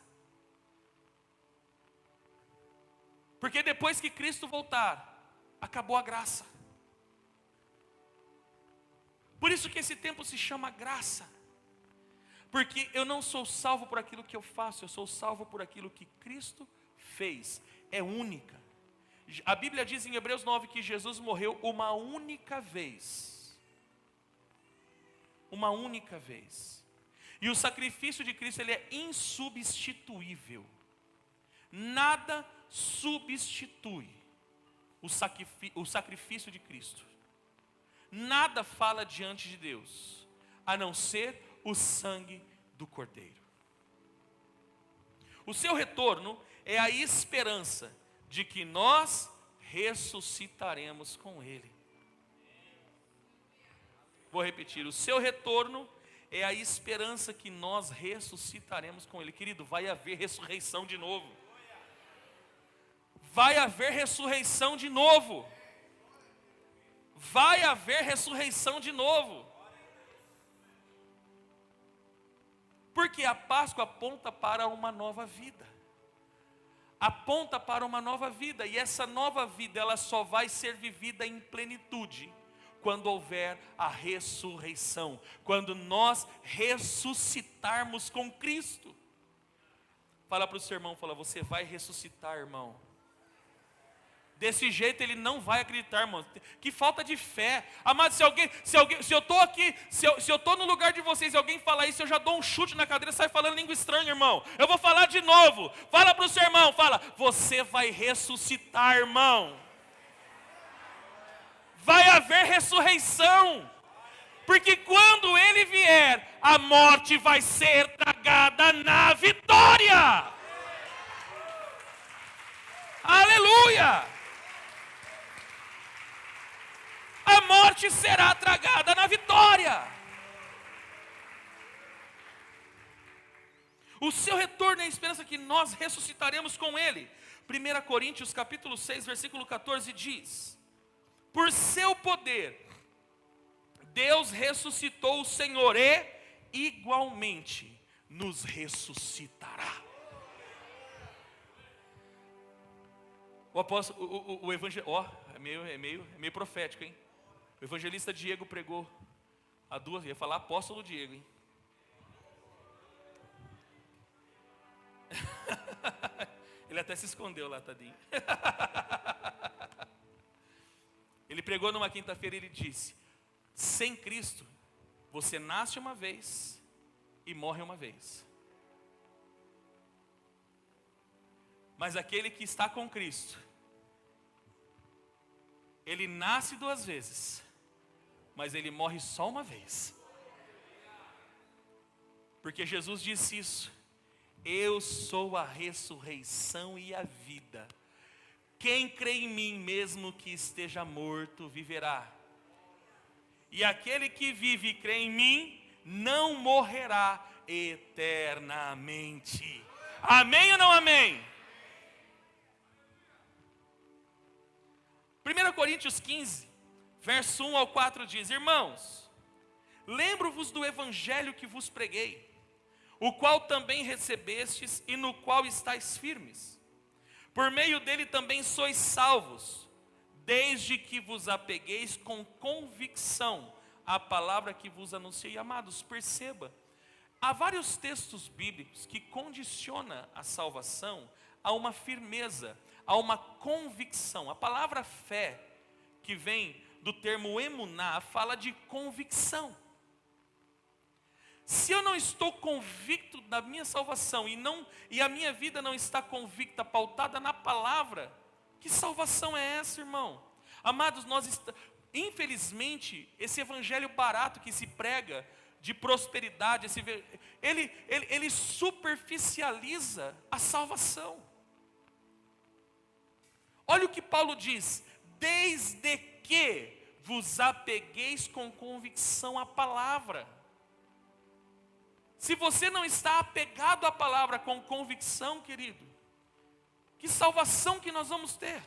Porque depois que Cristo voltar, acabou a graça. Por isso que esse tempo se chama graça. Porque eu não sou salvo por aquilo que eu faço, eu sou salvo por aquilo que Cristo fez. É única. A Bíblia diz em Hebreus 9 que Jesus morreu uma única vez. Uma única vez. E o sacrifício de Cristo, ele é insubstituível. Nada substitui o sacrifício de Cristo. Nada fala diante de Deus, a não ser o sangue do Cordeiro. O seu retorno é a esperança de que nós ressuscitaremos com Ele. Vou repetir, o seu retorno é a esperança que nós ressuscitaremos com Ele. Querido, vai haver ressurreição de novo. Vai haver ressurreição de novo. Vai haver ressurreição de novo. Porque a Páscoa aponta para uma nova vida. Aponta para uma nova vida. E essa nova vida, ela só vai ser vivida em plenitude quando houver a ressurreição. Quando nós ressuscitarmos com Cristo. Fala para o seu irmão, fala, você vai ressuscitar, irmão. Desse jeito ele não vai acreditar, irmão. Que falta de fé. Amado, se eu estou aqui, se eu estou no lugar de vocês e alguém falar isso, eu já dou um chute na cadeira e sai falando língua estranha, irmão. Eu vou falar de novo. Fala para o seu irmão, fala, você vai ressuscitar, irmão. Vai haver ressurreição. Porque quando ele vier, a morte vai ser tragada na vitória. Aleluia! A morte será tragada na vitória. O seu retorno é a esperança que nós ressuscitaremos com Ele. 1 Coríntios capítulo 6, versículo 14 diz: por seu poder, Deus ressuscitou o Senhor e igualmente nos ressuscitará. O apóstolo, o evangelho, é meio profético, hein? O evangelista Diego pregou há duas, ia falar apóstolo Diego, hein? Ele até se escondeu lá, tadinho. Ele pregou numa quinta-feira e ele disse: sem Cristo, você nasce uma vez e morre uma vez. Mas aquele que está com Cristo, ele nasce duas vezes, mas ele morre só uma vez. Porque Jesus disse isso: eu sou a ressurreição e a vida. Quem crê em mim, mesmo que esteja morto, viverá. E aquele que vive e crê em mim, não morrerá eternamente. Amém ou não amém? 1 Coríntios 15, verso 1 ao 4 diz: irmãos, lembro-vos do evangelho que vos preguei, o qual também recebestes e no qual estáis firmes. Por meio dele também sois salvos, desde que vos apegueis com convicção à palavra que vos anunciei. Amados, perceba, há vários textos bíblicos que condicionam a salvação a uma firmeza, a uma convicção. A palavra fé, que vem do termo emuná, fala de convicção. Se eu não estou convicto da minha salvação e a minha vida não está convicta, pautada na palavra, que salvação é essa, irmão? Amados, infelizmente, esse evangelho barato que se prega de prosperidade, ele superficializa a salvação. Olha o que Paulo diz: desde que vos apegueis com convicção à palavra. Se você não está apegado à palavra com convicção, querido, que salvação que nós vamos ter?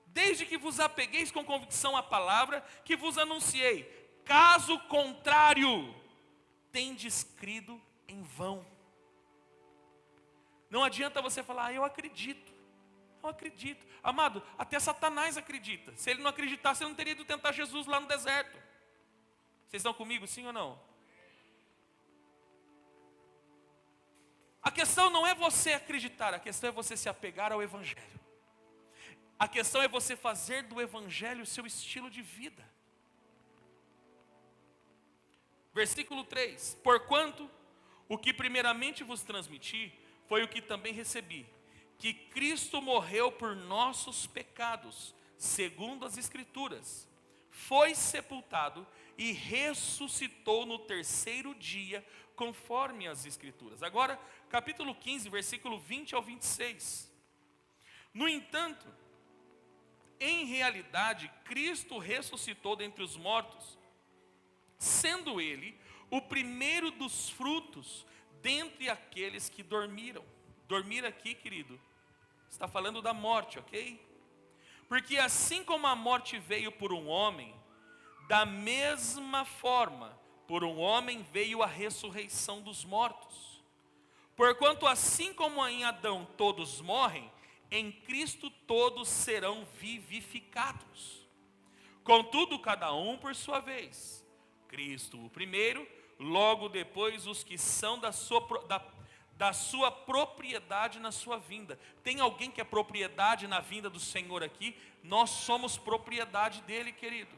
Desde que vos apegueis com convicção à palavra que vos anunciei, caso contrário, tendes crido em vão. Não adianta você falar: eu acredito. Amado, até Satanás acredita. Se ele não acreditasse, ele não teria ido tentar Jesus lá no deserto. Vocês estão comigo, sim ou não? A questão não é você acreditar, a questão é você se apegar ao evangelho. A questão é você fazer do evangelho o seu estilo de vida. Versículo 3: porquanto o que primeiramente vos transmiti foi o que também recebi, que Cristo morreu por nossos pecados, segundo as Escrituras, foi sepultado e ressuscitou no terceiro dia, conforme as Escrituras. Agora, capítulo 15, versículo 20 ao 26. No entanto, em realidade, Cristo ressuscitou dentre os mortos, sendo Ele o primeiro dos frutos dentre aqueles que dormiram. Dormir aqui, querido, está falando da morte, ok? Porque assim como a morte veio por um homem, da mesma forma, por um homem veio a ressurreição dos mortos. Porquanto assim como em Adão todos morrem, em Cristo todos serão vivificados. Contudo, cada um por sua vez. Cristo o primeiro, logo depois os que são da sua propriedade na sua vinda. Tem alguém que é propriedade na vinda do Senhor aqui? Nós somos propriedade dele, querido.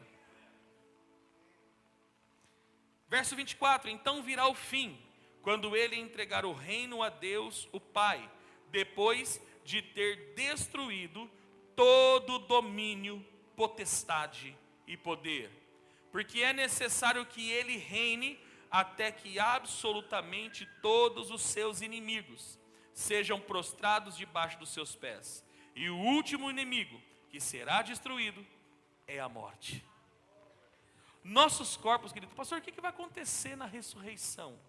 Verso 24: então virá o fim, quando ele entregar o reino a Deus o Pai, depois de ter destruído todo domínio, potestade e poder. Porque é necessário que ele reine até que absolutamente todos os seus inimigos sejam prostrados debaixo dos seus pés. E o último inimigo que será destruído é a morte. Nossos corpos, querido pastor, o que vai acontecer na ressurreição?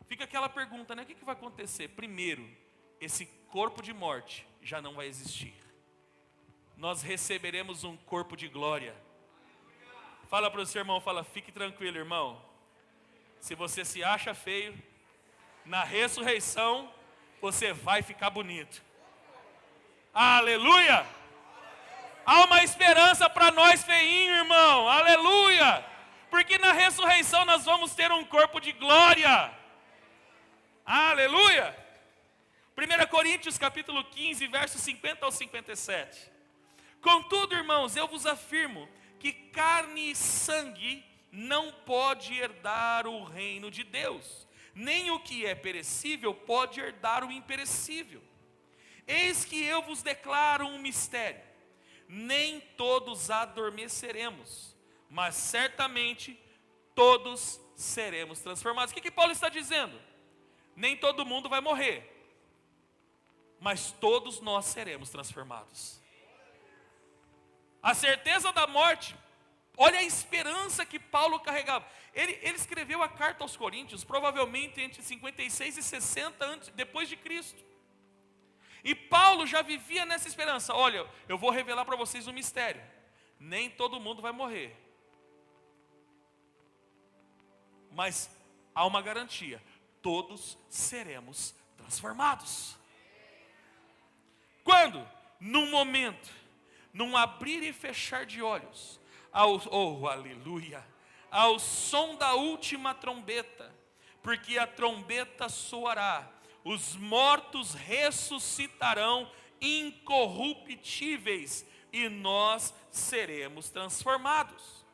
Fica aquela pergunta, né? O que vai acontecer? Primeiro, esse corpo de morte já não vai existir. Nós receberemos um corpo de glória. Fala para o seu irmão, fala: fique tranquilo, irmão. Se você se acha feio, na ressurreição você vai ficar bonito. Aleluia! Há uma esperança para nós feinhos, irmão. Aleluia! Porque na ressurreição nós vamos ter um corpo de glória. Aleluia! 1 Coríntios capítulo 15, versos 50 ao 57. Contudo, irmãos, eu vos afirmo que carne e sangue não pode herdar o reino de Deus, nem o que é perecível pode herdar o imperecível. Eis que eu vos declaro um mistério: nem todos adormeceremos, mas certamente todos seremos transformados. O que Paulo está dizendo? Nem todo mundo vai morrer, mas todos nós seremos transformados. A certeza da morte Olha a esperança que Paulo carregava. Ele escreveu a carta aos Coríntios, provavelmente entre 56 e 60 depois de Cristo. E Paulo já vivia nessa esperança. Olha, eu vou revelar para vocês um mistério. Nem todo mundo vai morrer. Mas há uma garantia. Todos seremos transformados. Quando? Num momento, num abrir e fechar de olhos, aleluia, ao som da última trombeta, porque a trombeta soará, os mortos ressuscitarão incorruptíveis, e nós seremos transformados.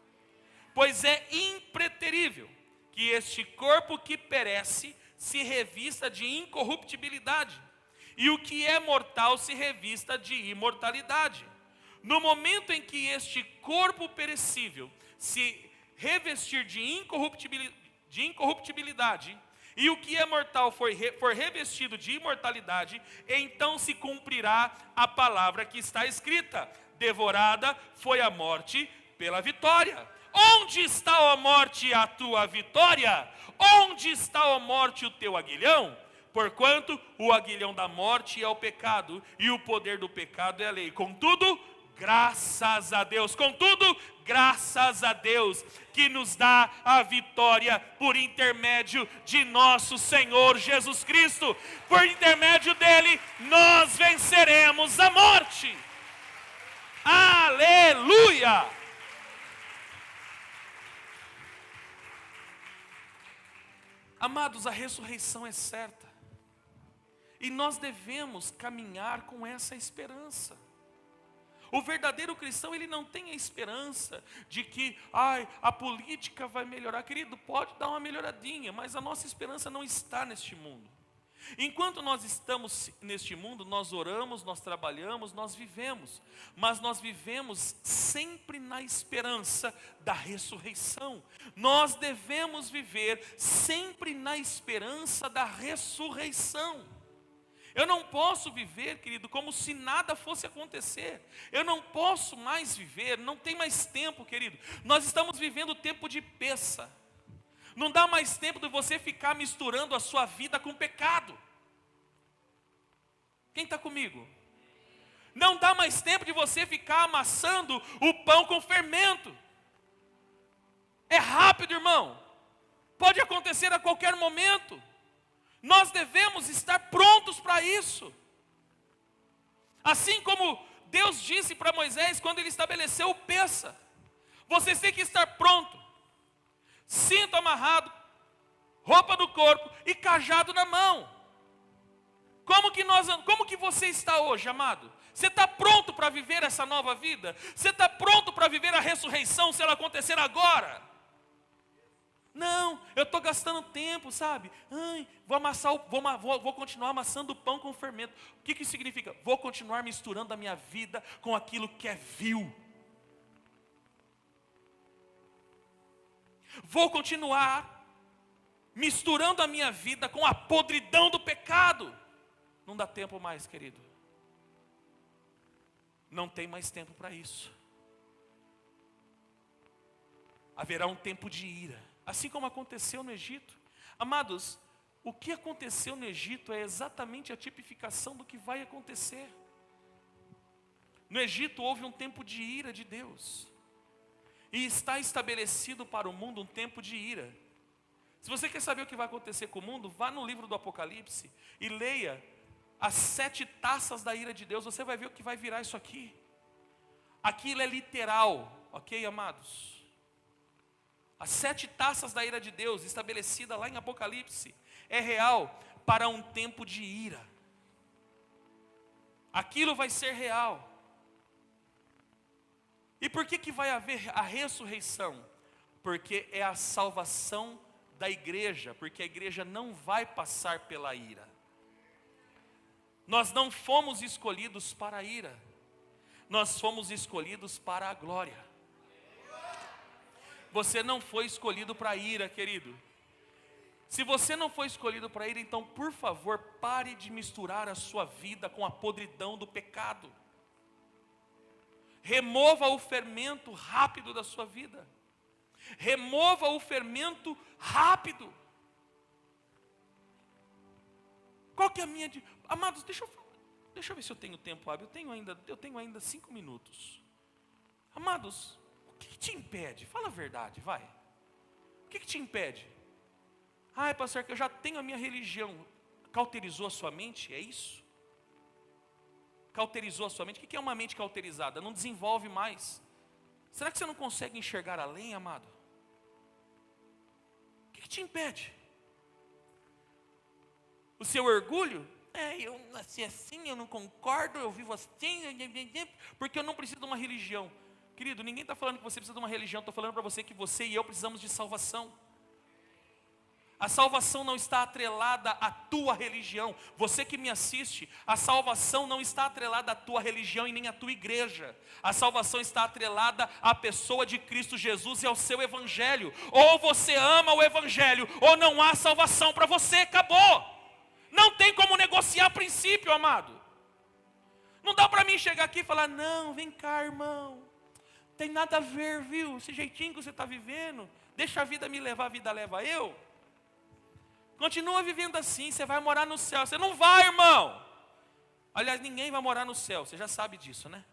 Pois é impreterível que este corpo que perece se revista de incorruptibilidade, e o que é mortal se revista de imortalidade. No momento em que este corpo perecível se revestir de incorruptibilidade, e o que é mortal for revestido de imortalidade, então se cumprirá a palavra que está escrita: devorada foi a morte pela vitória. Onde está, ó morte, a tua vitória? Onde está, ó morte, o teu aguilhão? Porquanto o aguilhão da morte é o pecado, e o poder do pecado é a lei. Contudo, graças a Deus, graças a Deus, que nos dá a vitória por intermédio de nosso Senhor Jesus Cristo. Por intermédio dele, nós venceremos a morte. Aleluia! Amados, a ressurreição é certa. E nós devemos caminhar com essa esperança. O verdadeiro cristão, ele não tem a esperança de que a política vai melhorar. Querido, pode dar uma melhoradinha, mas a nossa esperança não está neste mundo. Enquanto nós estamos neste mundo, nós oramos, nós trabalhamos, nós vivemos. Mas nós vivemos sempre na esperança da ressurreição. Nós devemos viver sempre na esperança da ressurreição. Eu não posso viver, querido, como se nada fosse acontecer. Eu não posso mais viver, não tem mais tempo, querido. Nós estamos vivendo o tempo de peça. Não dá mais tempo de você ficar misturando a sua vida com pecado. Quem está comigo? Não dá mais tempo de você ficar amassando o pão com fermento. É rápido, irmão. Pode acontecer a qualquer momento. Nós devemos estar prontos para isso. Assim como Deus disse para Moisés quando ele estabeleceu o peça. Você tem que estar pronto. Cinto amarrado, roupa no corpo e cajado na mão. Como que você está hoje, amado? Você está pronto para viver essa nova vida? Você está pronto para viver a ressurreição se ela acontecer agora? Não, eu estou gastando tempo, sabe? Vou continuar amassando o pão com fermento. O que significa? Vou continuar misturando a minha vida com aquilo que é vil. Vou continuar misturando a minha vida com a podridão do pecado. Não dá tempo mais, querido. Não tem mais tempo para isso. Haverá um tempo de ira, assim como aconteceu no Egito. Amados, o que aconteceu no Egito é exatamente a tipificação do que vai acontecer. No Egito houve um tempo de ira de Deus. E está estabelecido para o mundo um tempo de ira. Se você quer saber o que vai acontecer com o mundo, vá no livro do Apocalipse e leia as 7 taças da ira de Deus. Você vai ver o que vai virar isso aqui. Aquilo é literal, ok, amados? As 7 taças da ira de Deus, estabelecida lá em Apocalipse, é real para um tempo de ira. Aquilo vai ser real. E por que vai haver a ressurreição? Porque é a salvação da igreja, porque a igreja não vai passar pela ira. Nós não fomos escolhidos para a ira, nós fomos escolhidos para a glória. Você não foi escolhido para a ira, querido. Se você não foi escolhido para a ira, então por favor, pare de misturar a sua vida com a podridão do pecado. Remova o fermento rápido da sua vida. Remova o fermento rápido. Qual que é a minha... Amados, deixa eu ver se eu tenho tempo hábil. Eu tenho ainda 5 minutos. Amados, o que te impede? Fala a verdade, vai. O que te impede? Pastor, que eu já tenho a minha religião. Cauterizou a sua mente? É isso? Cauterizou a sua mente? O que é uma mente cauterizada? Não desenvolve mais. Será que você não consegue enxergar além, amado? O que te impede? O seu orgulho? Eu nasci assim, eu não concordo, eu vivo assim, porque eu não preciso de uma religião. Querido, ninguém está falando que você precisa de uma religião, estou falando para você que você e eu precisamos de salvação. A salvação não está atrelada à tua religião. Você que me assiste, a salvação não está atrelada à tua religião e nem à tua igreja. A salvação está atrelada à pessoa de Cristo Jesus e ao seu evangelho. Ou você ama o evangelho, ou não há salvação para você, acabou. Não tem como negociar princípio, amado. Não dá para mim chegar aqui e falar, não, vem cá, irmão. Tem nada a ver, viu? Esse jeitinho que você está vivendo, deixa a vida me levar, a vida leva eu. Continua vivendo assim, você vai morar no céu. Você não vai, irmão. Aliás, ninguém vai morar no céu, você já sabe disso, né?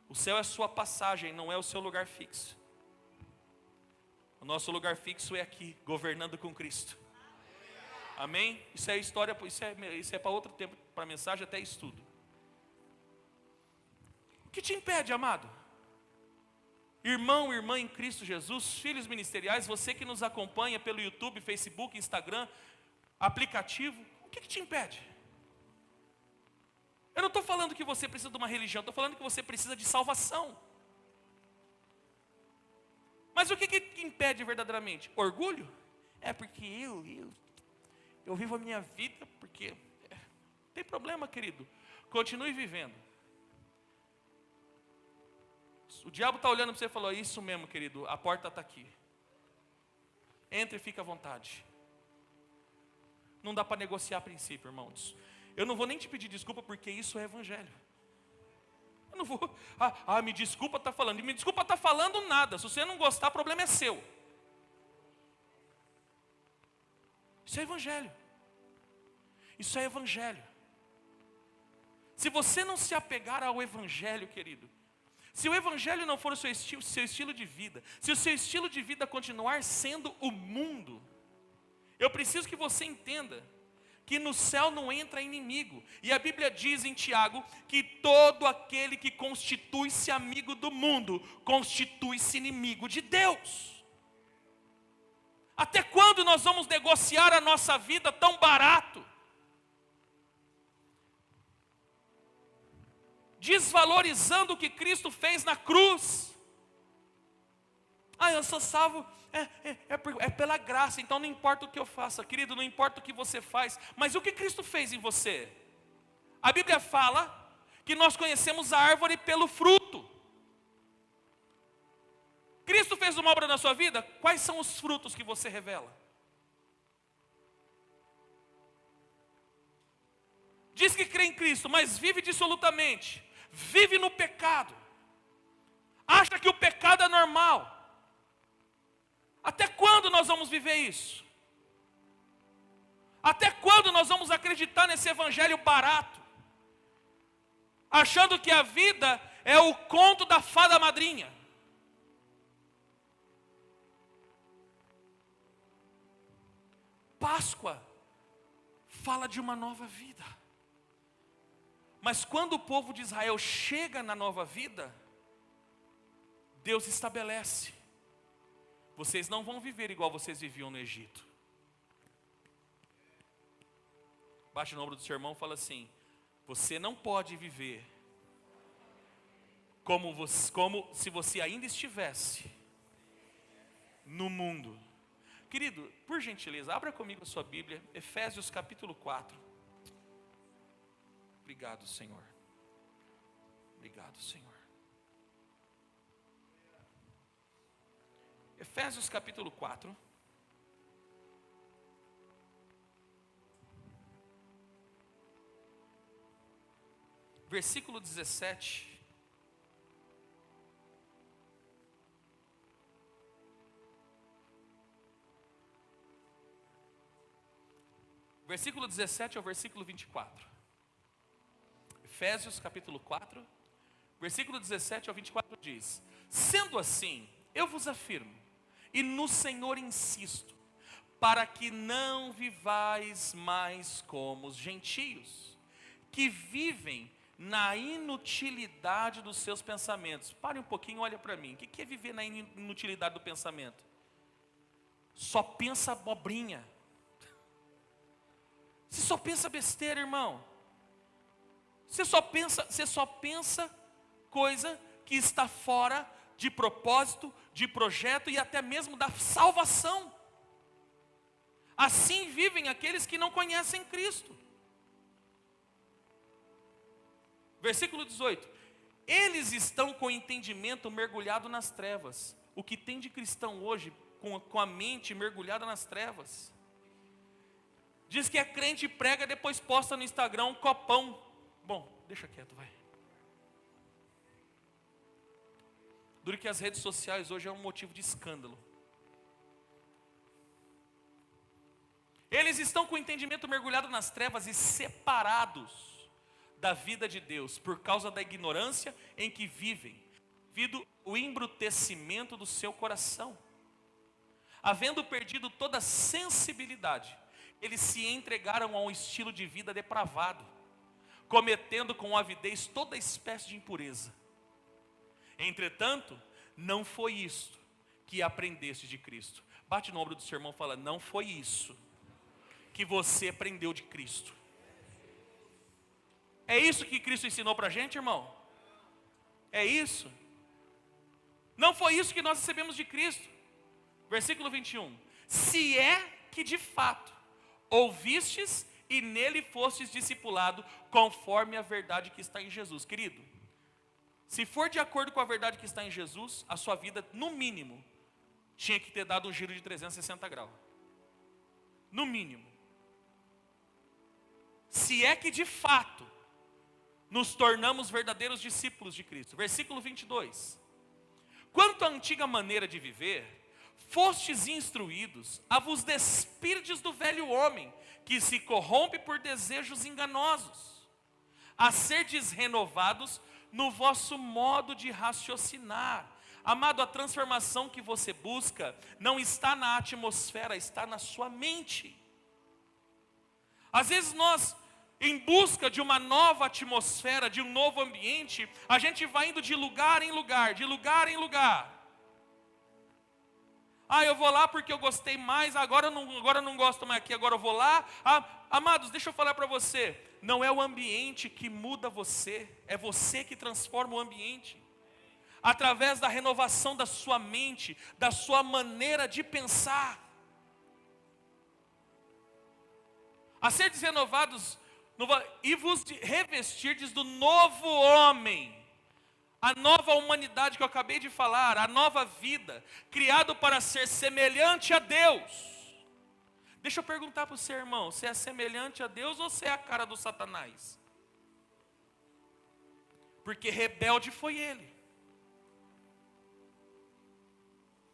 O céu é a sua passagem, não é o seu lugar fixo. O nosso lugar fixo é aqui, governando com Cristo. Amém? Isso é história, isso é para outro tempo, para mensagem, até estudo. O que te impede, amado? Irmão, irmã em Cristo Jesus, filhos ministeriais, você que nos acompanha pelo YouTube, Facebook, Instagram, aplicativo, o que te impede? Eu não estou falando que você precisa de uma religião, estou falando que você precisa de salvação. Mas o que impede verdadeiramente? Orgulho? Porque eu vivo a minha vida porque... Não tem problema, querido. Continue vivendo. O diabo está olhando para você e falou, isso mesmo, querido, a porta está aqui. Entre e fica à vontade. Não dá para negociar princípio, irmãos. Eu não vou nem te pedir desculpa porque isso é evangelho. Eu não vou, me desculpa, está falando. Me desculpa, está falando nada. Se você não gostar, o problema é seu. Isso é evangelho. Isso é evangelho. Se você não se apegar ao evangelho, querido, se o evangelho não for o seu estilo de vida, se o seu estilo de vida continuar sendo o mundo, eu preciso que você entenda que no céu não entra inimigo. E a Bíblia diz em Tiago que todo aquele que constitui-se amigo do mundo, constitui-se inimigo de Deus. Até quando nós vamos negociar a nossa vida tão barato? Desvalorizando o que Cristo fez na cruz. Eu sou salvo, é pela graça, então não importa o que eu faça, querido, não importa o que você faz, mas o que Cristo fez em você? A Bíblia fala que nós conhecemos a árvore pelo fruto. Cristo fez uma obra na sua vida, quais são os frutos que você revela? Diz que crê em Cristo, mas vive dissolutamente, vive no pecado, acha que o pecado é normal. Até quando nós vamos viver isso? Até quando nós vamos acreditar nesse evangelho barato? Achando que a vida é o conto da fada madrinha. Páscoa fala de uma nova vida. Mas quando o povo de Israel chega na nova vida, Deus estabelece: vocês não vão viver igual vocês viviam no Egito. Baixa o ombro do seu irmão e fala assim: você não pode viver como se você ainda estivesse no mundo. Querido, por gentileza, abra comigo a sua Bíblia, Efésios capítulo 4. Obrigado, Senhor. Obrigado, Senhor. Efésios capítulo 4. versículo 17. Versículo 17 ao versículo 24. Efésios capítulo 4, versículo 17 ao 24 diz: sendo assim, eu vos afirmo, e no Senhor insisto, para que não vivais mais como os gentios, que vivem na inutilidade dos seus pensamentos. Pare um pouquinho, olha para mim. O que é viver na inutilidade do pensamento? Só pensa abobrinha. Você só pensa besteira, irmão. Você só pensa coisa que está fora de propósito, de projeto e até mesmo da salvação. Assim vivem aqueles que não conhecem Cristo. Versículo 18. Eles estão com o entendimento mergulhado nas trevas. O que tem de cristão hoje com a mente mergulhada nas trevas? Diz que é crente, prega, depois posta no Instagram um copão. Bom, deixa quieto, vai. Duro que as redes sociais hoje é um motivo de escândalo. Eles estão com o entendimento mergulhado nas trevas e separados da vida de Deus, por causa da ignorância em que vivem, devido o embrutecimento do seu coração. Havendo perdido toda sensibilidade, eles se entregaram a um estilo de vida depravado, cometendo com avidez toda espécie de impureza. Entretanto, não foi isto que aprendeste de Cristo. Bate no ombro do seu irmão e fala: não foi isso que você aprendeu de Cristo. É isso que Cristo ensinou para a gente, irmão? É isso? Não foi isso que nós recebemos de Cristo. Versículo 21. Se é que de fato ouvistes e nele fostes discipulado, conforme a verdade que está em Jesus. Querido, se for de acordo com a verdade que está em Jesus, a sua vida, no mínimo, tinha que ter dado um giro de 360 graus. No mínimo. Se é que de fato nos tornamos verdadeiros discípulos de Cristo. Versículo 22. Quanto à antiga maneira de viver, fostes instruídos a vos despirdes do velho homem, que se corrompe por desejos enganosos, a serdes renovados no vosso modo de raciocinar. Amado, a transformação que você busca não está na atmosfera, está na sua mente. Às vezes nós, em busca de uma nova atmosfera, de um novo ambiente, a gente vai indo de lugar em lugar, de lugar em lugar. Eu vou lá porque eu gostei mais, agora eu não gosto mais aqui, agora eu vou lá. Amados, deixa eu falar para você, não é o ambiente que muda você, é você que transforma o ambiente. Através da renovação da sua mente, da sua maneira de pensar. A serdes renovados e vos revestirdes do novo homem, a nova humanidade que eu acabei de falar, a nova vida, criado para ser semelhante a Deus. Deixa eu perguntar para o seu irmão, você é semelhante a Deus ou você é a cara do Satanás? Porque rebelde foi ele.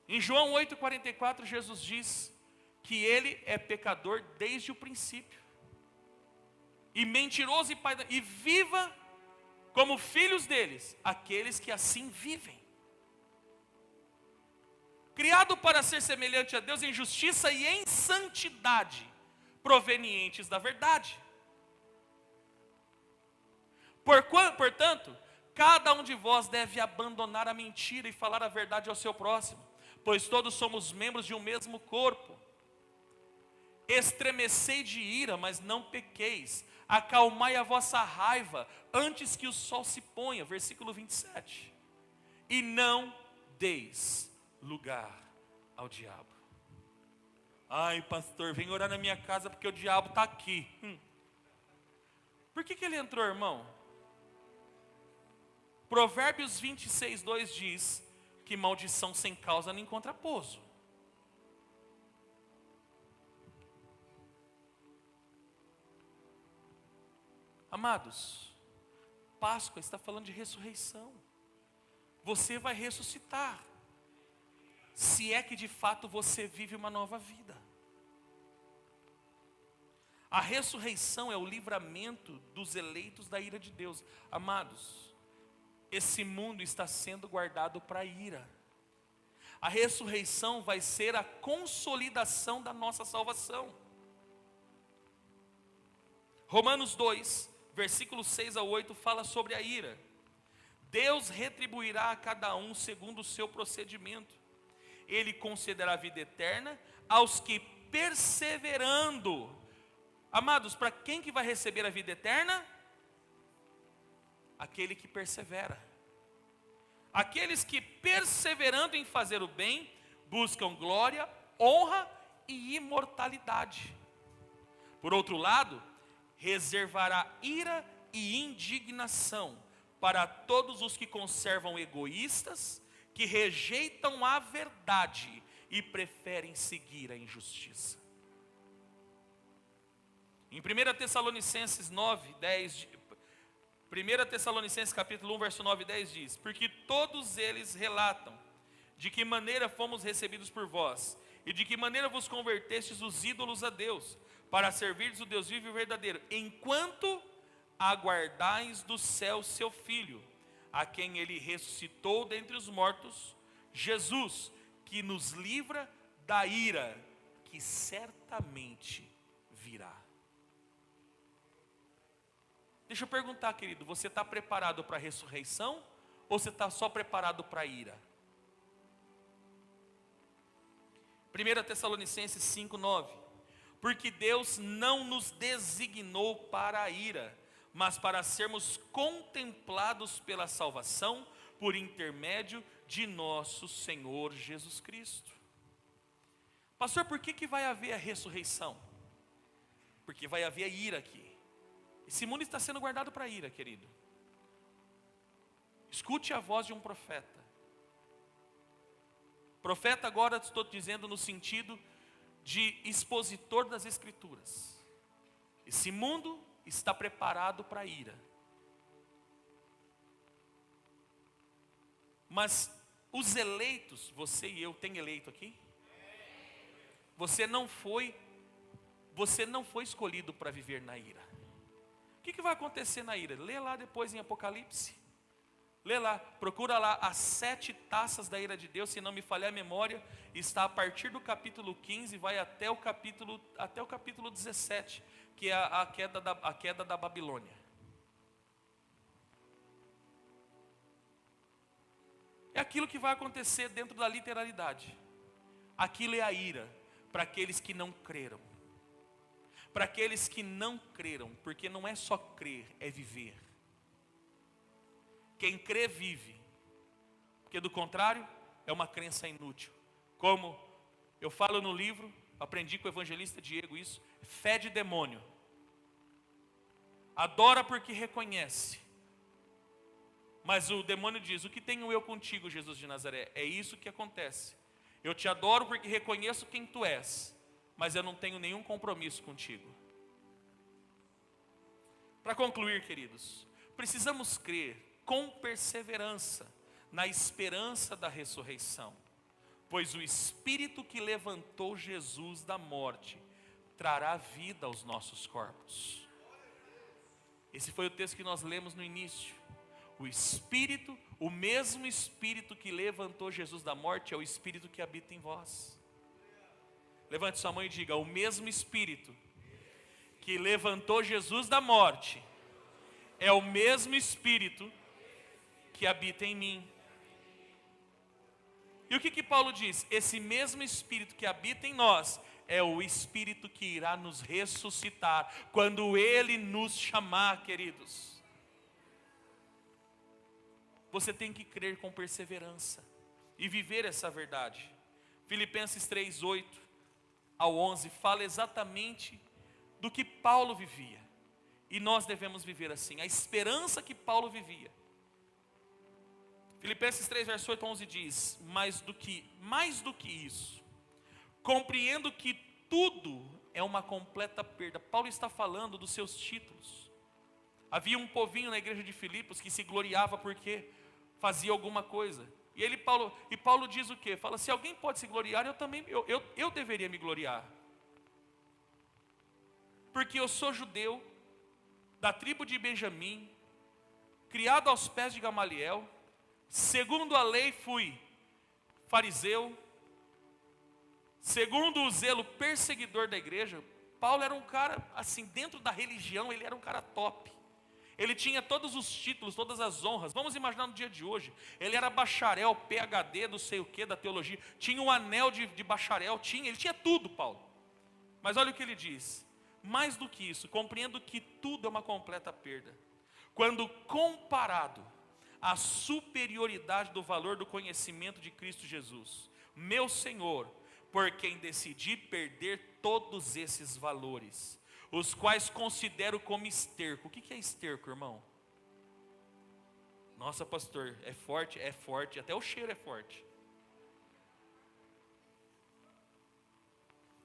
Em João 8,44, Jesus diz que ele é pecador desde o princípio. E mentiroso e viva como filhos deles, aqueles que assim vivem. Criado para ser semelhante a Deus em justiça e em santidade, provenientes da verdade. Portanto, cada um de vós deve abandonar a mentira e falar a verdade ao seu próximo, pois todos somos membros de um mesmo corpo. Estremecei de ira, mas não pequeis. Acalmai a vossa raiva antes que o sol se ponha. Versículo 27. E não deis lugar ao diabo. Ai, pastor, vem orar na minha casa porque o diabo está aqui. Por que ele entrou, irmão? Provérbios 26:2 diz que maldição sem causa não encontra pouso. Amados, Páscoa está falando de ressurreição. Você vai ressuscitar, se é que de fato você vive uma nova vida. A ressurreição é o livramento dos eleitos da ira de Deus. Amados, esse mundo está sendo guardado para a ira. A ressurreição vai ser a consolidação da nossa salvação. Romanos 2, versículos 6 a 8, fala sobre a ira. Deus retribuirá a cada um segundo o seu procedimento. Ele concederá a vida eterna aos que perseverando. Amados, para quem que vai receber a vida eterna? Aquele que persevera. Aqueles que perseverando em fazer o bem, buscam glória, honra e imortalidade. Por outro lado, reservará ira e indignação para todos os que conservam egoístas, que rejeitam a verdade e preferem seguir a injustiça. Em 1 Tessalonicenses 9, 10, 1 Tessalonicenses capítulo 1, verso 9 e 10 diz: porque todos eles relatam de que maneira fomos recebidos por vós, e de que maneira vos convertestes os ídolos a Deus, para servirdes o Deus vivo e verdadeiro, enquanto aguardais do céu seu Filho, a quem ele ressuscitou dentre os mortos, Jesus, que nos livra da ira, que certamente virá. Deixa eu perguntar, querido, você está preparado para a ressurreição, ou você está só preparado para a ira? 1 Tessalonicenses 5, 9. Porque Deus não nos designou para a ira, mas para sermos contemplados pela salvação, por intermédio de nosso Senhor Jesus Cristo. Pastor, por que vai haver a ressurreição? Porque vai haver a ira aqui. Esse mundo está sendo guardado para a ira, querido. Escute a voz de um profeta. Profeta agora estou dizendo no sentido de expositor das Escrituras. Esse mundo está preparado para a ira. Mas os eleitos, você e eu, tem eleito aqui? Você não foi escolhido para viver na ira. O que vai acontecer na ira? Lê lá depois em Apocalipse. Lê lá, procura lá as 7 taças da ira de Deus, se não me falhar a memória, está a partir do capítulo 15, vai até o capítulo 17, que é a queda da Babilônia. É aquilo que vai acontecer dentro da literalidade. Aquilo é a ira para aqueles que não creram. Para aqueles que não creram, porque não é só crer, é viver. Quem crê vive, porque do contrário é uma crença inútil. Como eu falo no livro, aprendi com o evangelista Diego isso, fé de demônio. Adora porque reconhece. Mas o demônio diz: o que tenho eu contigo, Jesus de Nazaré? É isso que acontece. Eu te adoro porque reconheço quem tu és, mas eu não tenho nenhum compromisso contigo. Para concluir, queridos, precisamos crer com perseverança na esperança da ressurreição, pois o Espírito que levantou Jesus da morte trará vida aos nossos corpos. Esse foi o texto que nós lemos no início. O Espírito, o mesmo Espírito que levantou Jesus da morte, é o Espírito que habita em vós. Levante sua mão e diga: o mesmo Espírito que levantou Jesus da morte é o mesmo Espírito que habita em mim. E o que Paulo diz? Esse mesmo Espírito que habita em nós é o Espírito que irá nos ressuscitar quando Ele nos chamar, queridos. Você tem que crer com perseverança e viver essa verdade. Filipenses 3, 8 ao 11 fala exatamente do que Paulo vivia. E nós devemos viver assim, a esperança que Paulo vivia. Filipenses 3, verso 8 a 11 diz: mais do que isso, compreendo que tudo é uma completa perda. Paulo está falando dos seus títulos. Havia um povinho na igreja de Filipos que se gloriava porque fazia alguma coisa. E Paulo diz o quê? Fala, se alguém pode se gloriar, eu deveria me gloriar. Porque eu sou judeu, da tribo de Benjamim, criado aos pés de Gamaliel, segundo a lei fui fariseu, segundo o zelo perseguidor da igreja. Paulo era um cara, assim, dentro da religião, ele era um cara top. Ele tinha todos os títulos, todas as honras. Vamos imaginar no dia de hoje. Ele era bacharel, PhD, não sei o que, da teologia. Tinha um anel de bacharel, ele tinha tudo, Paulo. Mas olha o que ele diz. Mais do que isso, compreendo que tudo é uma completa perda, quando comparado à superioridade do valor do conhecimento de Cristo Jesus, meu Senhor, por quem decidi perder todos esses valores, os quais considero como esterco. O que é esterco, irmão? Nossa, pastor, é forte, até o cheiro é forte.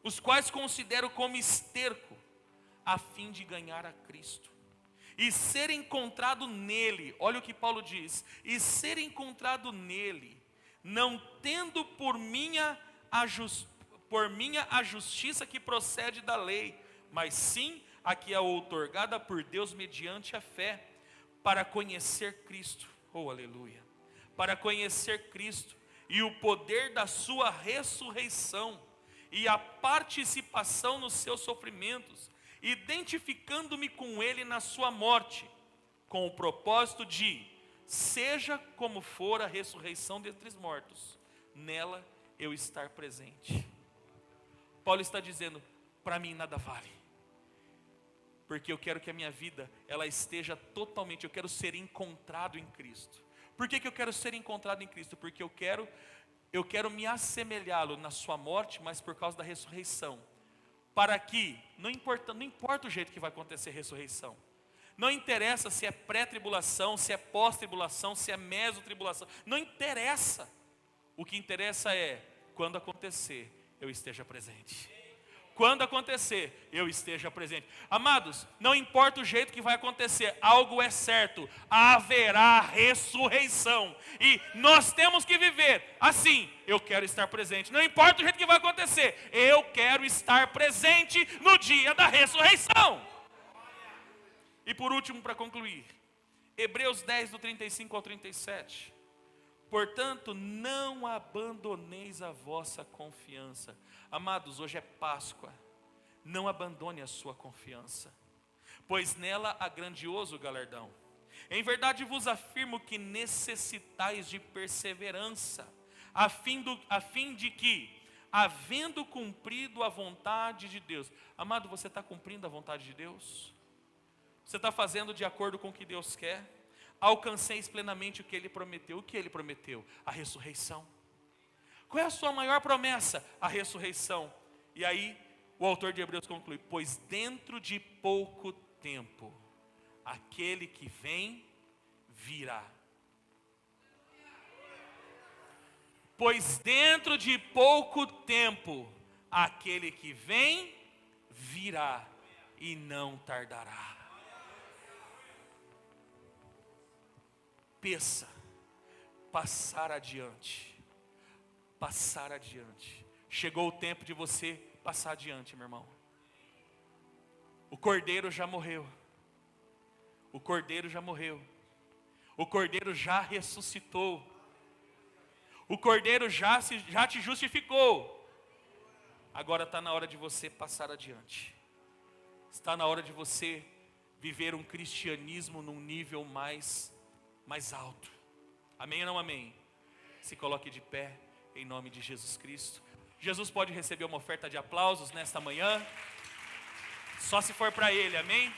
Os quais considero como esterco, a fim de ganhar a Cristo, e ser encontrado nele. Olha o que Paulo diz, e ser encontrado nele, não tendo por minha a justiça que procede da lei, mas sim a que é outorgada por Deus mediante a fé, para conhecer Cristo, oh aleluia, para conhecer Cristo, e o poder da sua ressurreição, e a participação nos seus sofrimentos, identificando-me com ele na sua morte, com o propósito de, seja como for a ressurreição dentre os mortos, nela eu estar presente. Paulo está dizendo, para mim nada vale, porque eu quero que a minha vida, ela esteja totalmente, eu quero ser encontrado em Cristo. Por que eu quero ser encontrado em Cristo? Porque eu quero me assemelhá-lo na sua morte, mas por causa da ressurreição, para que, não importa o jeito que vai acontecer a ressurreição, não interessa se é pré-tribulação, se é pós-tribulação, se é meso-tribulação, não interessa. O que interessa é, quando acontecer, eu esteja presente. Quando acontecer, eu esteja presente. Amados, não importa o jeito que vai acontecer, algo é certo, haverá ressurreição. E nós temos que viver assim, eu quero estar presente. Não importa o jeito que vai acontecer, eu quero estar presente no dia da ressurreição. E por último, para concluir, Hebreus 10, do 35 ao 37. Portanto, não abandoneis a vossa confiança. Amados, hoje é Páscoa. Não abandone a sua confiança, pois nela há grandioso galardão. Em verdade vos afirmo que necessitais de perseverança, a fim de que, havendo cumprido a vontade de Deus. Amado, você está cumprindo a vontade de Deus? Você está fazendo de acordo com o que Deus quer? Alcanceis plenamente o que Ele prometeu. O que Ele prometeu? A ressurreição. Qual é a sua maior promessa? A ressurreição. E aí o autor de Hebreus conclui, pois dentro de pouco tempo, aquele que vem, virá. Pois dentro de pouco tempo, aquele que vem, virá, e não tardará. Peça, passar adiante. Passar adiante. Chegou o tempo de você passar adiante, meu irmão. O Cordeiro já morreu. O Cordeiro já morreu. O Cordeiro já ressuscitou. O Cordeiro já te justificou. Agora está na hora de você passar adiante. Está na hora de você viver um cristianismo num nível mais alto. Amém ou não amém? Se coloque de pé em nome de Jesus Cristo. Jesus pode receber uma oferta de aplausos nesta manhã, só se for para Ele, amém?